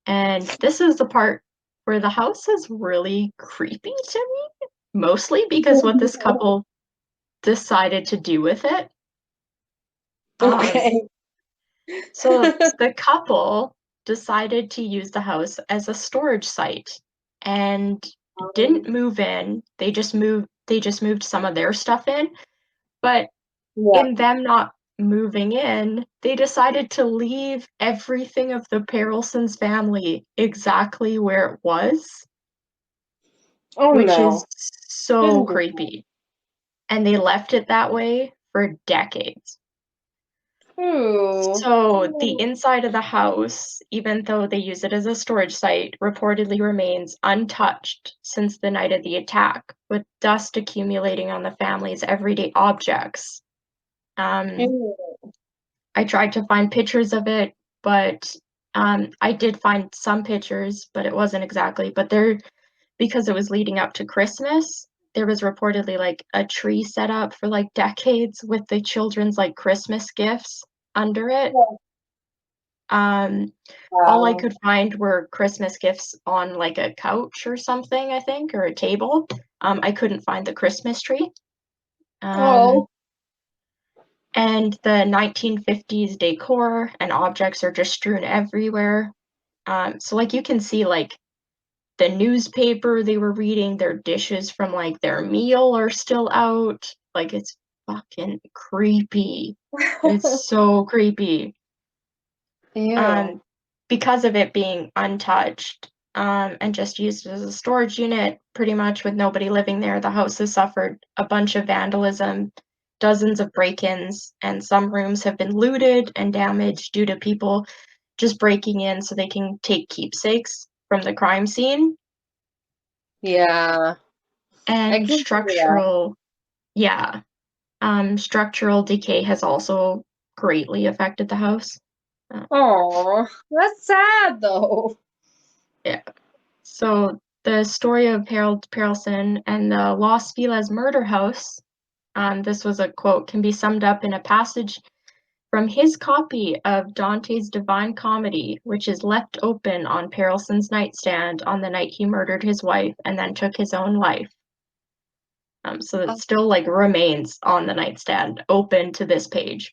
And this is the part where the house is really creepy to me, mostly because what this couple decided to do with it. Um, Okay. so the couple decided to use the house as a storage site and didn't move in. They just moved some of their stuff in, but Yeah. in them not moving in, they decided to leave everything of the Perelsons family exactly where it was, Oh which is no. so Shouldn't do that. creepy. And they left it that way for decades. Ooh. So the inside of the house, even though they use it as a storage site, reportedly remains untouched since the night of the attack, with dust accumulating on the family's everyday objects. Um, Ew. I tried to find pictures of it, but I did find some pictures, but it wasn't exactly. But there, because it was leading up to Christmas, there was reportedly like a tree set up for like decades with the children's like Christmas gifts under it. Um, all I Wow. could find were Christmas gifts on like a couch or something, I think, or a table. I couldn't find the Christmas tree. Oh. Um, and the 1950s decor and objects are just strewn everywhere. So like you can see like the newspaper they were reading, their dishes from like their meal are still out. Like it's fucking creepy. It's so creepy. Ew. Um, because of it being untouched, and just used as a storage unit, pretty much with nobody living there, the house has suffered a bunch of vandalism, dozens of break-ins, and some rooms have been looted and damaged due to people just breaking in so they can take keepsakes from the crime scene. Yeah. I And can see that. structural decay has also greatly affected the house. Oh, that's sad though. Yeah. So the story of Harold Perelson and the Los Feliz Murder House, this was a quote, can be summed up in a passage from his copy of Dante's Divine Comedy, which is left open on Perelson's nightstand on the night he murdered his wife and then took his own life. So it still like remains on the nightstand, open to this page.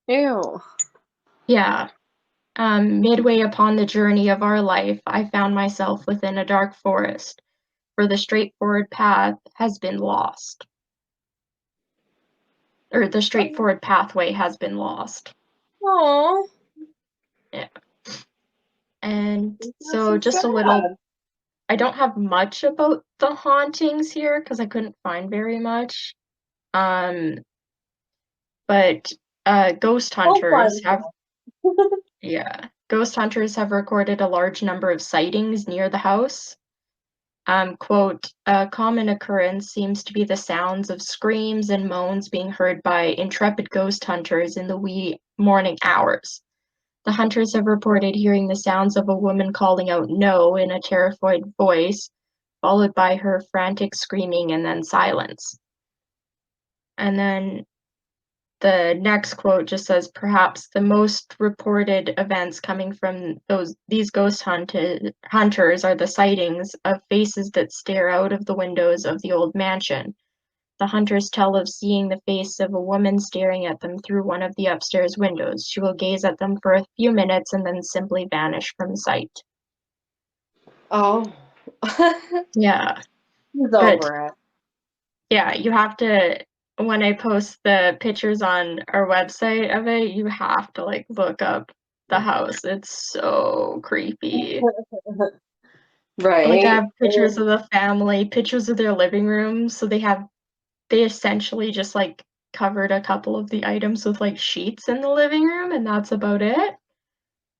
Ew. Yeah. Midway upon the journey of our life, I found myself within a dark forest, where the straightforward path has been lost. Or the straightforward pathway has been lost. Oh. Yeah. And That's so so just a little, sad. I don't have much about the hauntings here because I couldn't find very much. Um, but ghost Oh, hunters fun. have, yeah, ghost hunters have recorded a large number of sightings near the house. Quote, a common occurrence seems to be the sounds of screams and moans being heard by intrepid ghost hunters in the wee morning hours. The hunters have reported hearing the sounds of a woman calling out no in a terrified voice, followed by her frantic screaming and then silence. And then the next quote just says, perhaps the most reported events coming from these ghost hunters are the sightings of faces that stare out of the windows of the old mansion. The hunters tell of seeing the face of a woman staring at them through one of the upstairs windows. She will gaze at them for a few minutes and then simply vanish from sight. Oh. Yeah, He's but over it. yeah, you have to, when I post the pictures on our website of it, you have to like look up the house. It's so creepy. Like I Right. have pictures of the family, pictures of their living room. So they essentially just like covered a couple of the items with like sheets in the living room, and that's about it.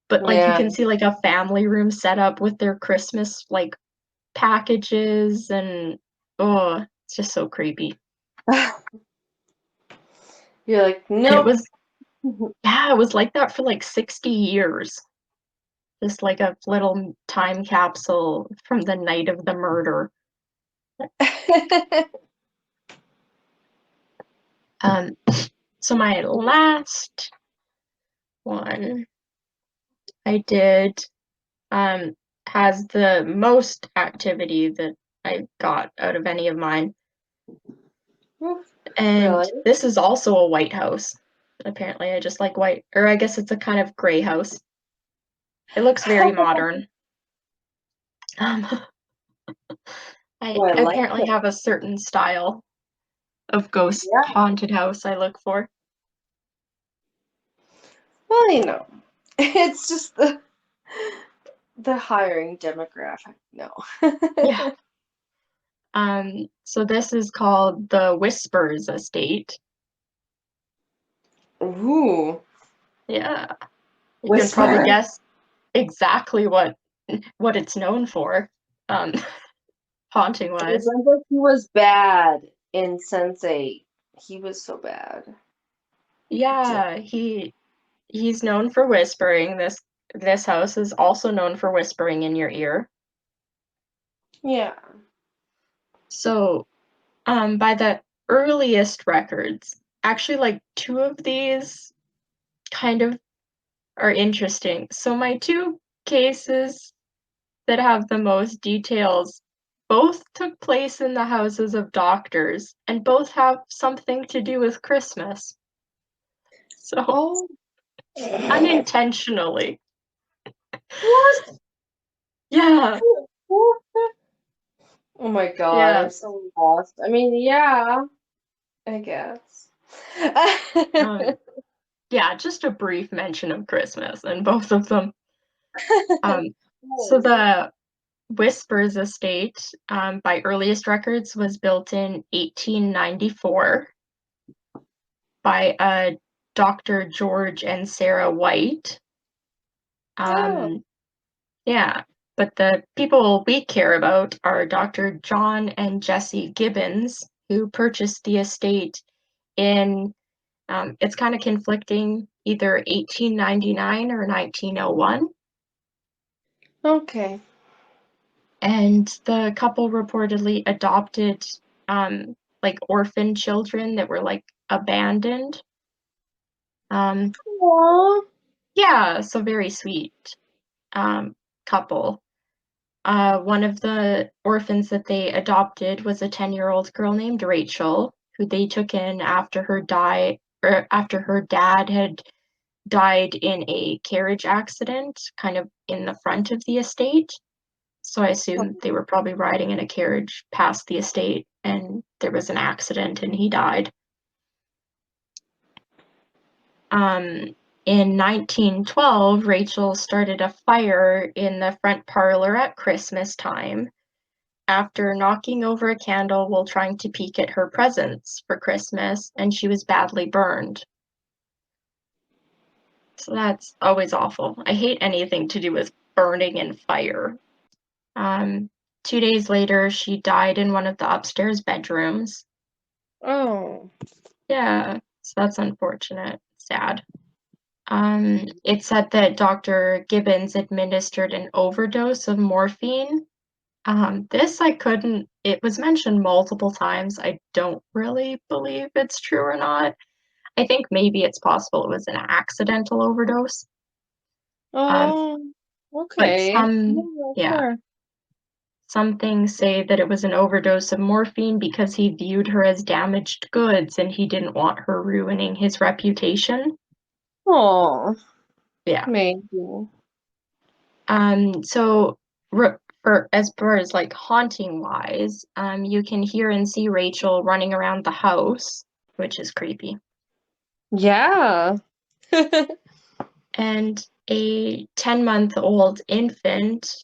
But like you Yeah. can see like a family room set up with their Christmas like packages, and oh, it's just so creepy. You're like, And it nope. was, yeah, it was like that for like 60 years. Just like a little time capsule from the night of the murder. Um, so my last one I did has the most activity that I got out of any of mine. And Really? this is also a white house. Apparently, I just like white, or I guess it's a kind of gray house. It looks very modern. Um, Oh, I I like apparently it. have a certain style of ghost Yeah. haunted house I look for. Well, it's just the hiring demographic. No. Yeah. So this is called the Whispers Estate. Ooh. Yeah. You can probably Whisper. guess exactly what it's known for, um, haunting I wise. remember he was bad in Sense8. He was so bad. Yeah, he's known for whispering. This house is also known for whispering in your ear. Yeah. So, by the earliest records, actually like two of these kind of are interesting. So my two cases that have the most details both took place in the houses of doctors and both have something to do with Christmas. So Oh. unintentionally. What? Yeah. Oh my God, Yeah. I'm so lost. I mean, yeah, I guess. Um, yeah, just a brief mention of Christmas and both of them. Um, so the Whispers estate, by earliest records, was built in 1894 by Dr. George and Sarah White. Oh. Yeah, but the people we care about are Dr. John and Jesse Gibbons, who purchased the estate in, it's kind of conflicting, either 1899 or 1901. Okay. And the couple reportedly adopted like orphan children that were like abandoned. Um, Aww. yeah, so very sweet couple. One of the orphans that they adopted was a 10-year-old girl named Rachel, who they took in after after her dad had died in a carriage accident, kind of in the front of the estate. So I assume they were probably riding in a carriage past the estate and there was an accident and he died. In 1912, Rachel started a fire in the front parlor at Christmas time after knocking over a candle while trying to peek at her presents for Christmas, and she was badly burned. So that's always awful. I hate anything to do with burning and fire. 2 days later, she died in one of the upstairs bedrooms. Oh. Yeah, so that's unfortunate. Sad. It said that Dr. Gibbons administered an overdose of morphine. This I couldn't, it was mentioned multiple times. I don't really believe it's true or not. I think maybe it's possible it was an accidental overdose. Um, Oh. but Okay. Yeah, yeah, sure. some things say that it was an overdose of morphine because he viewed her as damaged goods and he didn't want her ruining his reputation. Oh. Yeah. Maybe. So for as far as like haunting wise, you can hear and see Rachel running around the house, which is creepy. Yeah. And a 10-month-old infant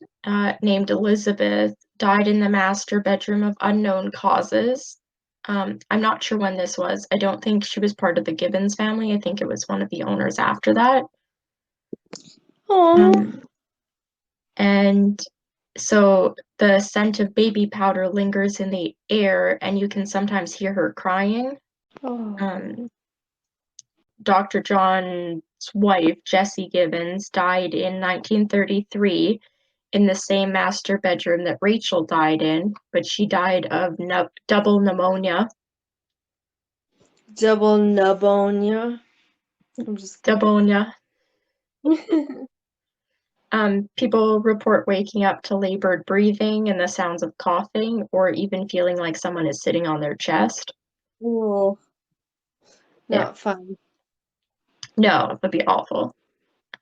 named Elizabeth died in the master bedroom of unknown causes. I'm not sure when this was. I don't think she was part of the Gibbons family. I think it was one of the owners after that. Oh. And so the scent of baby powder lingers in the air, and you can sometimes hear her crying. Oh. Um, Dr. John's wife, Jessie Gibbons, died in 1933 in the same master bedroom that Rachel died in, but she died of double pneumonia. Double pneumonia. I'm just kidding. Pneumonia. People report waking up to labored breathing and the sounds of coughing, or even feeling like someone is sitting on their chest. Oh. Yeah, Not fun. no, that'd be awful.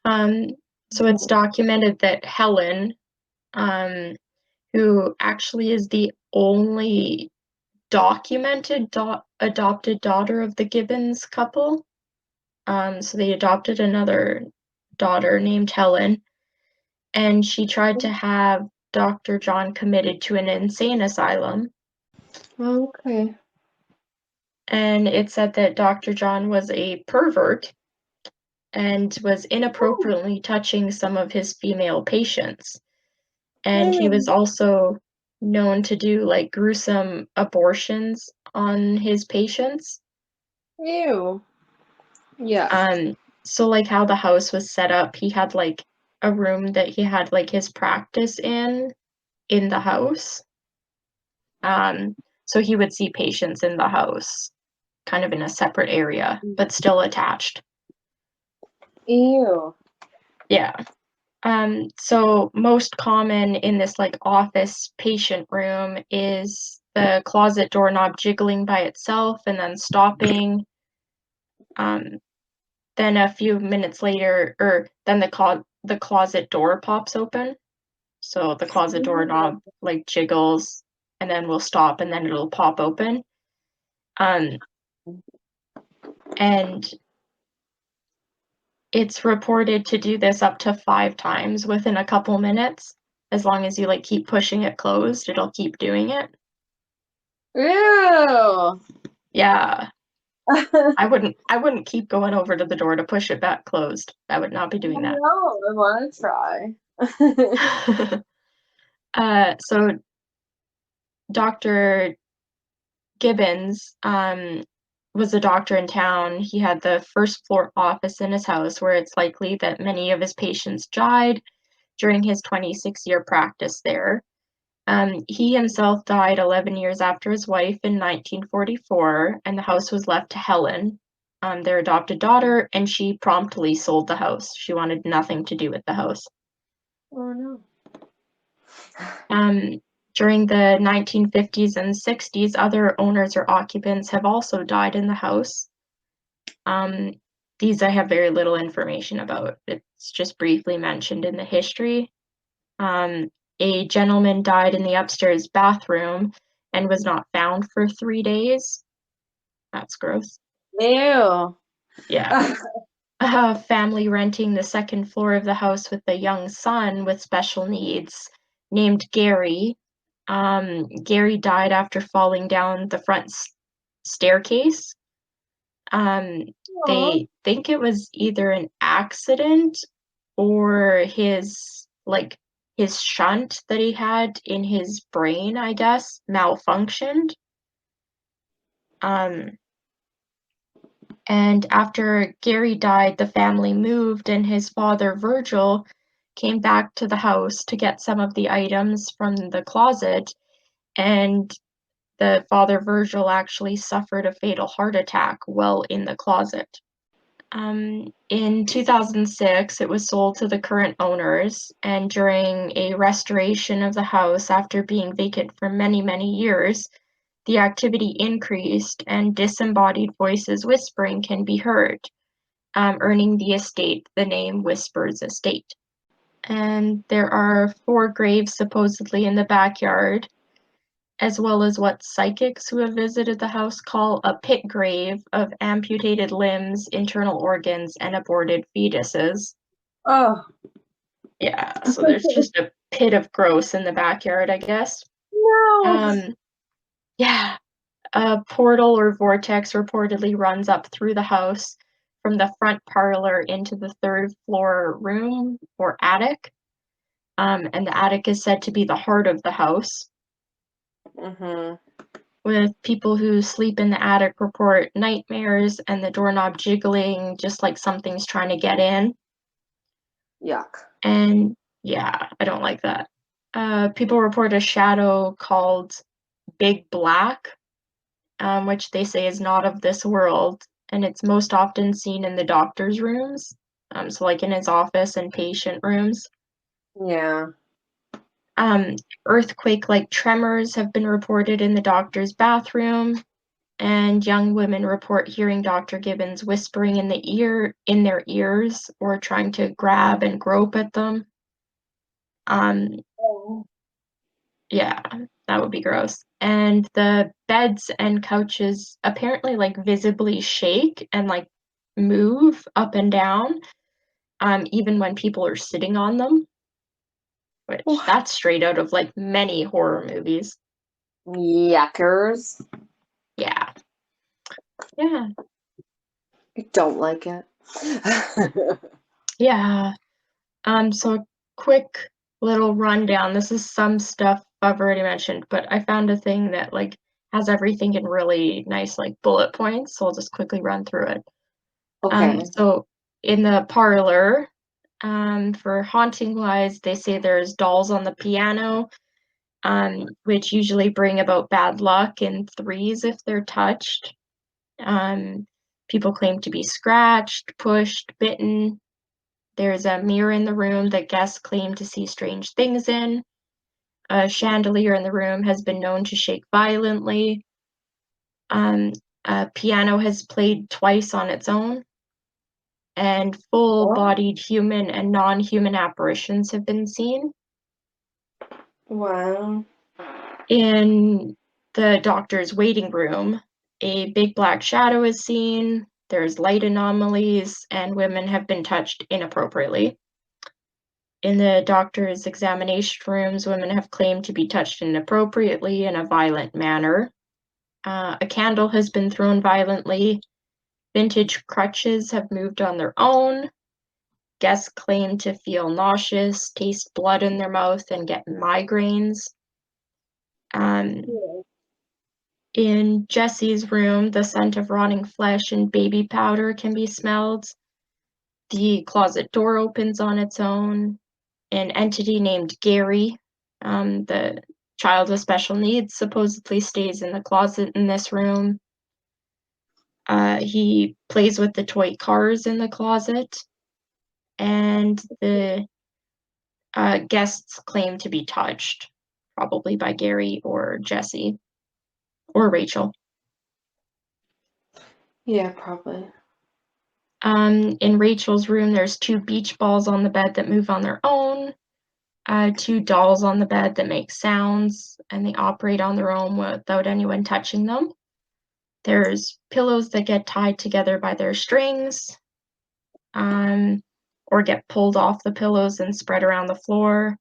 Um, so it's documented that Helen, um, who actually is the only documented adopted daughter of the Gibbons couple. So they adopted another daughter named Helen, and she tried to have Dr. John committed to an insane asylum. Okay. And it said that Dr. John was a pervert and was inappropriately touching some of his female patients. And he was Ew. also known to do like gruesome abortions on his patients. Ew. Yeah. So like how the house was set up, he had like a room that he had like his practice in the house. So he would see patients in the house, kind of in a separate area, but still attached. Ew. Yeah. So most common in this like office patient room is the closet doorknob jiggling by itself and then stopping. Then a few minutes later, or then the closet door pops open. So the closet doorknob like jiggles and then will stop and then it'll pop open. Um, and it's reported to do this up to 5 times within a couple minutes. As long as you like keep pushing it closed, it'll keep doing it. Ew. Yeah. I wouldn't keep going over to the door to push it back closed. I would not be doing that. No, I want to try. So Dr. Gibbons was a doctor in town. He had the first floor office in his house where it's likely that many of his patients died during his 26-year practice there. He himself died 11 years after his wife in 1944, and the house was left to Helen, their adopted daughter, and she promptly sold the house. She wanted nothing to do with the house. Oh no. During the 1950s and 60s, other owners or occupants have also died in the house. These I have very little information about. It's just briefly mentioned in the history. A gentleman died in the upstairs bathroom and was not found for 3 days. That's gross. Ew. Yeah. A family renting the second floor of the house with a young son with special needs named Gary. Gary died after falling down the front staircase. Aw. They think it was either an accident or his shunt that he had in his brain, I guess, malfunctioned. And after Gary died, the family moved, and his father, Virgil, came back to the house to get some of the items from the closet, and the father, Virgil, actually suffered a fatal heart attack while in the closet. In 2006, it was sold to the current owners, and during a restoration of the house after being vacant for many, many years, the activity increased and disembodied voices whispering can be heard, earning the estate the name Whispers Estate. And there are 4 graves supposedly in the backyard, as well as what psychics who have visited the house call a pit grave of amputated limbs, internal organs, and aborted fetuses. Oh. Yeah, so there's just a pit of gross in the backyard, I guess. No. Yeah, a portal or vortex reportedly runs up through the house from the front parlor into the 3rd floor room or attic. And the attic is said to be the heart of the house. Mm-hmm. With people who sleep in the attic report nightmares and the doorknob jiggling just like something's trying to get in. Yuck. And yeah, I don't like that. People report a shadow called Big Black, which they say is not of this world, and it's most often seen in the doctor's rooms, so like in his office and patient rooms. Yeah. Earthquake-like tremors have been reported in the doctor's bathroom, and young women report hearing Dr. Gibbons whispering in their ears or trying to grab and grope at them. Oh. Yeah, that would be gross. And the beds and couches apparently like visibly shake and like move up and down, even when people are sitting on them, which that's straight out of like many horror movies. Yuckers. Yeah. Yeah. I don't like it. Yeah. So a quick little rundown. This is some stuff I've already mentioned, but I found a thing that like has everything in really nice like bullet points, so I'll just quickly run through it. Okay. So in the parlor, for haunting wise, they say there's dolls on the piano, which usually bring about bad luck in threes if they're touched. People claim to be scratched, pushed, bitten. There's a mirror in the room that guests claim to see strange things in. A chandelier in the room has been known to shake violently. A piano has played twice on its own. And full-bodied human and non-human apparitions have been seen. Wow. In the doctor's waiting room, a big black shadow is seen, there's light anomalies, and women have been touched inappropriately. In the doctor's examination rooms, women have claimed to be touched inappropriately in a violent manner. A candle has been thrown violently, Vintage crutches have moved on their own. Guests claim to feel nauseous, taste blood in their mouth, and get migraines. In Jesse's room, the scent of rotting flesh and baby powder can be smelled. The closet door opens on its own. An entity named Gary, the child with special needs, supposedly stays in the closet in this room. He plays with the toy cars in the closet, and the guests claim to be touched, probably by Gary or Jesse or Rachel. Yeah, probably. In Rachel's room, there's 2 beach balls on the bed that move on their own, 2 dolls on the bed that make sounds, and they operate on their own without anyone touching them. There's pillows that get tied together by their strings, or get pulled off the pillows and spread around the floor.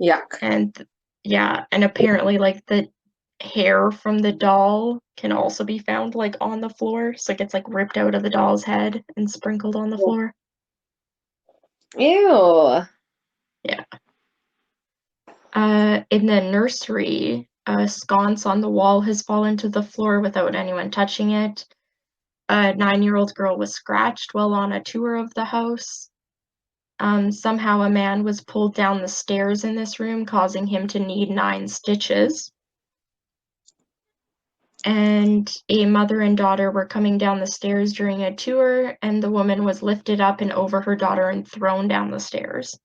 Yuck. And apparently, like, the hair from the doll can also be found, like, on the floor, so it gets, like, ripped out of the doll's head and sprinkled on the floor. Ew. Yeah. In the nursery, a sconce on the wall has fallen to the floor without anyone touching it. A 9-year-old girl was scratched while on a tour of the house. Somehow a man was pulled down the stairs in this room, causing him to need 9 stitches. And a mother and daughter were coming down the stairs during a tour, and the woman was lifted up and over her daughter and thrown down the stairs.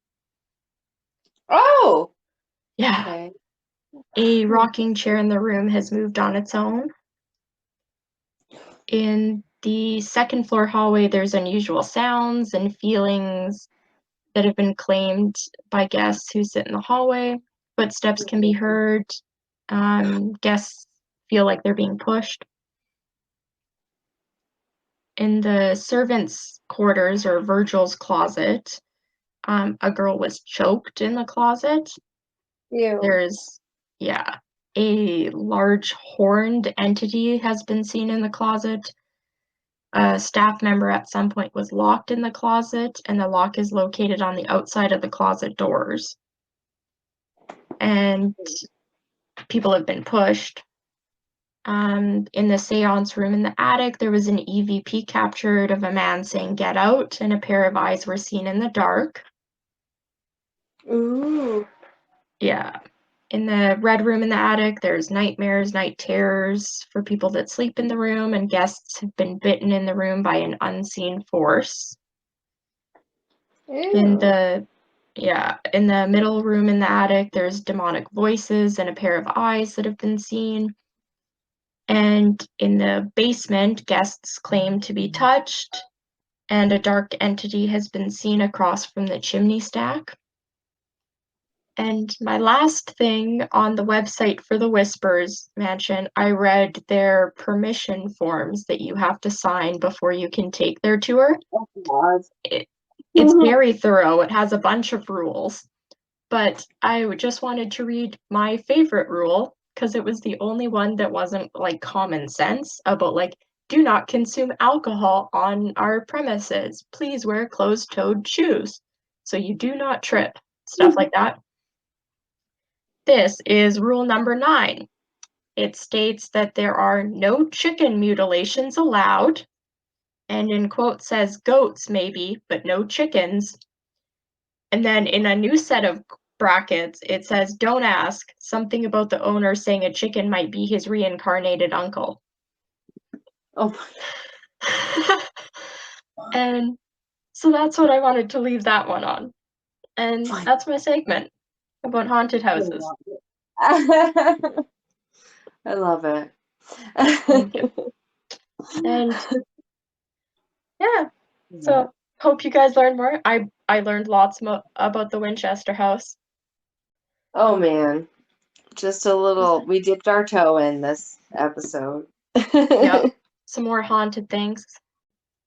Oh! Yeah. Okay. A rocking chair in the room has moved on its own. In the second floor hallway, there's unusual sounds and feelings that have been claimed by guests who sit in the hallway. Footsteps can be heard. Guests feel like they're being pushed. In the servants' quarters, or Virgil's closet, a girl was choked in the closet. Ew. There's, a large horned entity has been seen in the closet. A staff member at some point was locked in the closet, and the lock is located on the outside of the closet doors. And people have been pushed. In the seance room in the attic, there was an EVP captured of a man saying, "Get out," and a pair of eyes were seen in the dark. Ooh. Yeah. In the red room in the attic, there's nightmares, night terrors for people that sleep in the room, and guests have been bitten in the room by an unseen force. Ew. In the middle room in the attic, there's demonic voices and a pair of eyes that have been seen. And in the basement, guests claim to be touched, and a dark entity has been seen across from the chimney stack. And my last thing, on the website for the Whispers Mansion, I read their permission forms that you have to sign before you can take their tour. Oh, God. It's very thorough. It has a bunch of rules. But I just wanted to read my favorite rule, because it was the only one that wasn't, like, common sense, about, like, do not consume alcohol on our premises. Please wear closed-toed shoes so you do not trip. Stuff like that. This is rule number 9. It states that there are no chicken mutilations allowed, and in quote says goats maybe, but no chickens. And then in a new set of brackets, it says, "Don't ask," something about the owner saying a chicken might be his reincarnated uncle. Oh. And so that's what I wanted to leave that one on. And Fine. that's my segment about haunted houses. I love it. Thank you. And yeah, so hope you guys learned more. I learned lots about the Winchester house. Oh man, just a little. We dipped our toe in this episode. Yep, some more haunted things.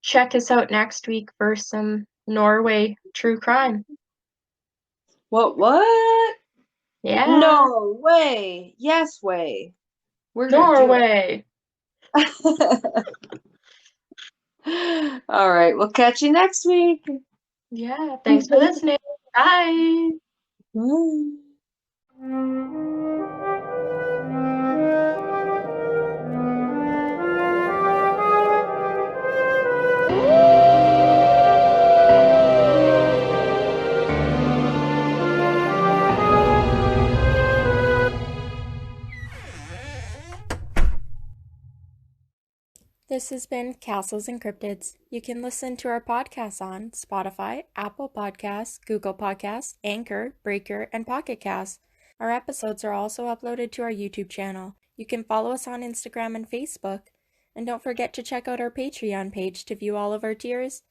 Check us out next week for some Norway true crime. What? Yeah. No way. Yes way. We're gonna Norway. do it. All right, we'll catch you next week. Yeah, thanks for listening. Bye. Bye. This has been Castles and Cryptids. You can listen to our podcasts on Spotify, Apple Podcasts, Google Podcasts, Anchor, Breaker, and Pocket Casts. Our episodes are also uploaded to our YouTube channel. You can follow us on Instagram and Facebook. And don't forget to check out our Patreon page to view all of our tiers.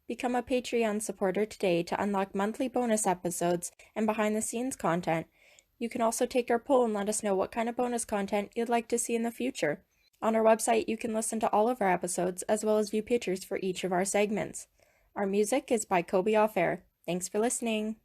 Become a Patreon supporter today to unlock monthly bonus episodes and behind-the-scenes content. You can also take our poll and let us know what kind of bonus content you'd like to see in the future. On our website, you can listen to all of our episodes, as well as view pictures for each of our segments. Our music is by Kobe Off Air. Thanks for listening.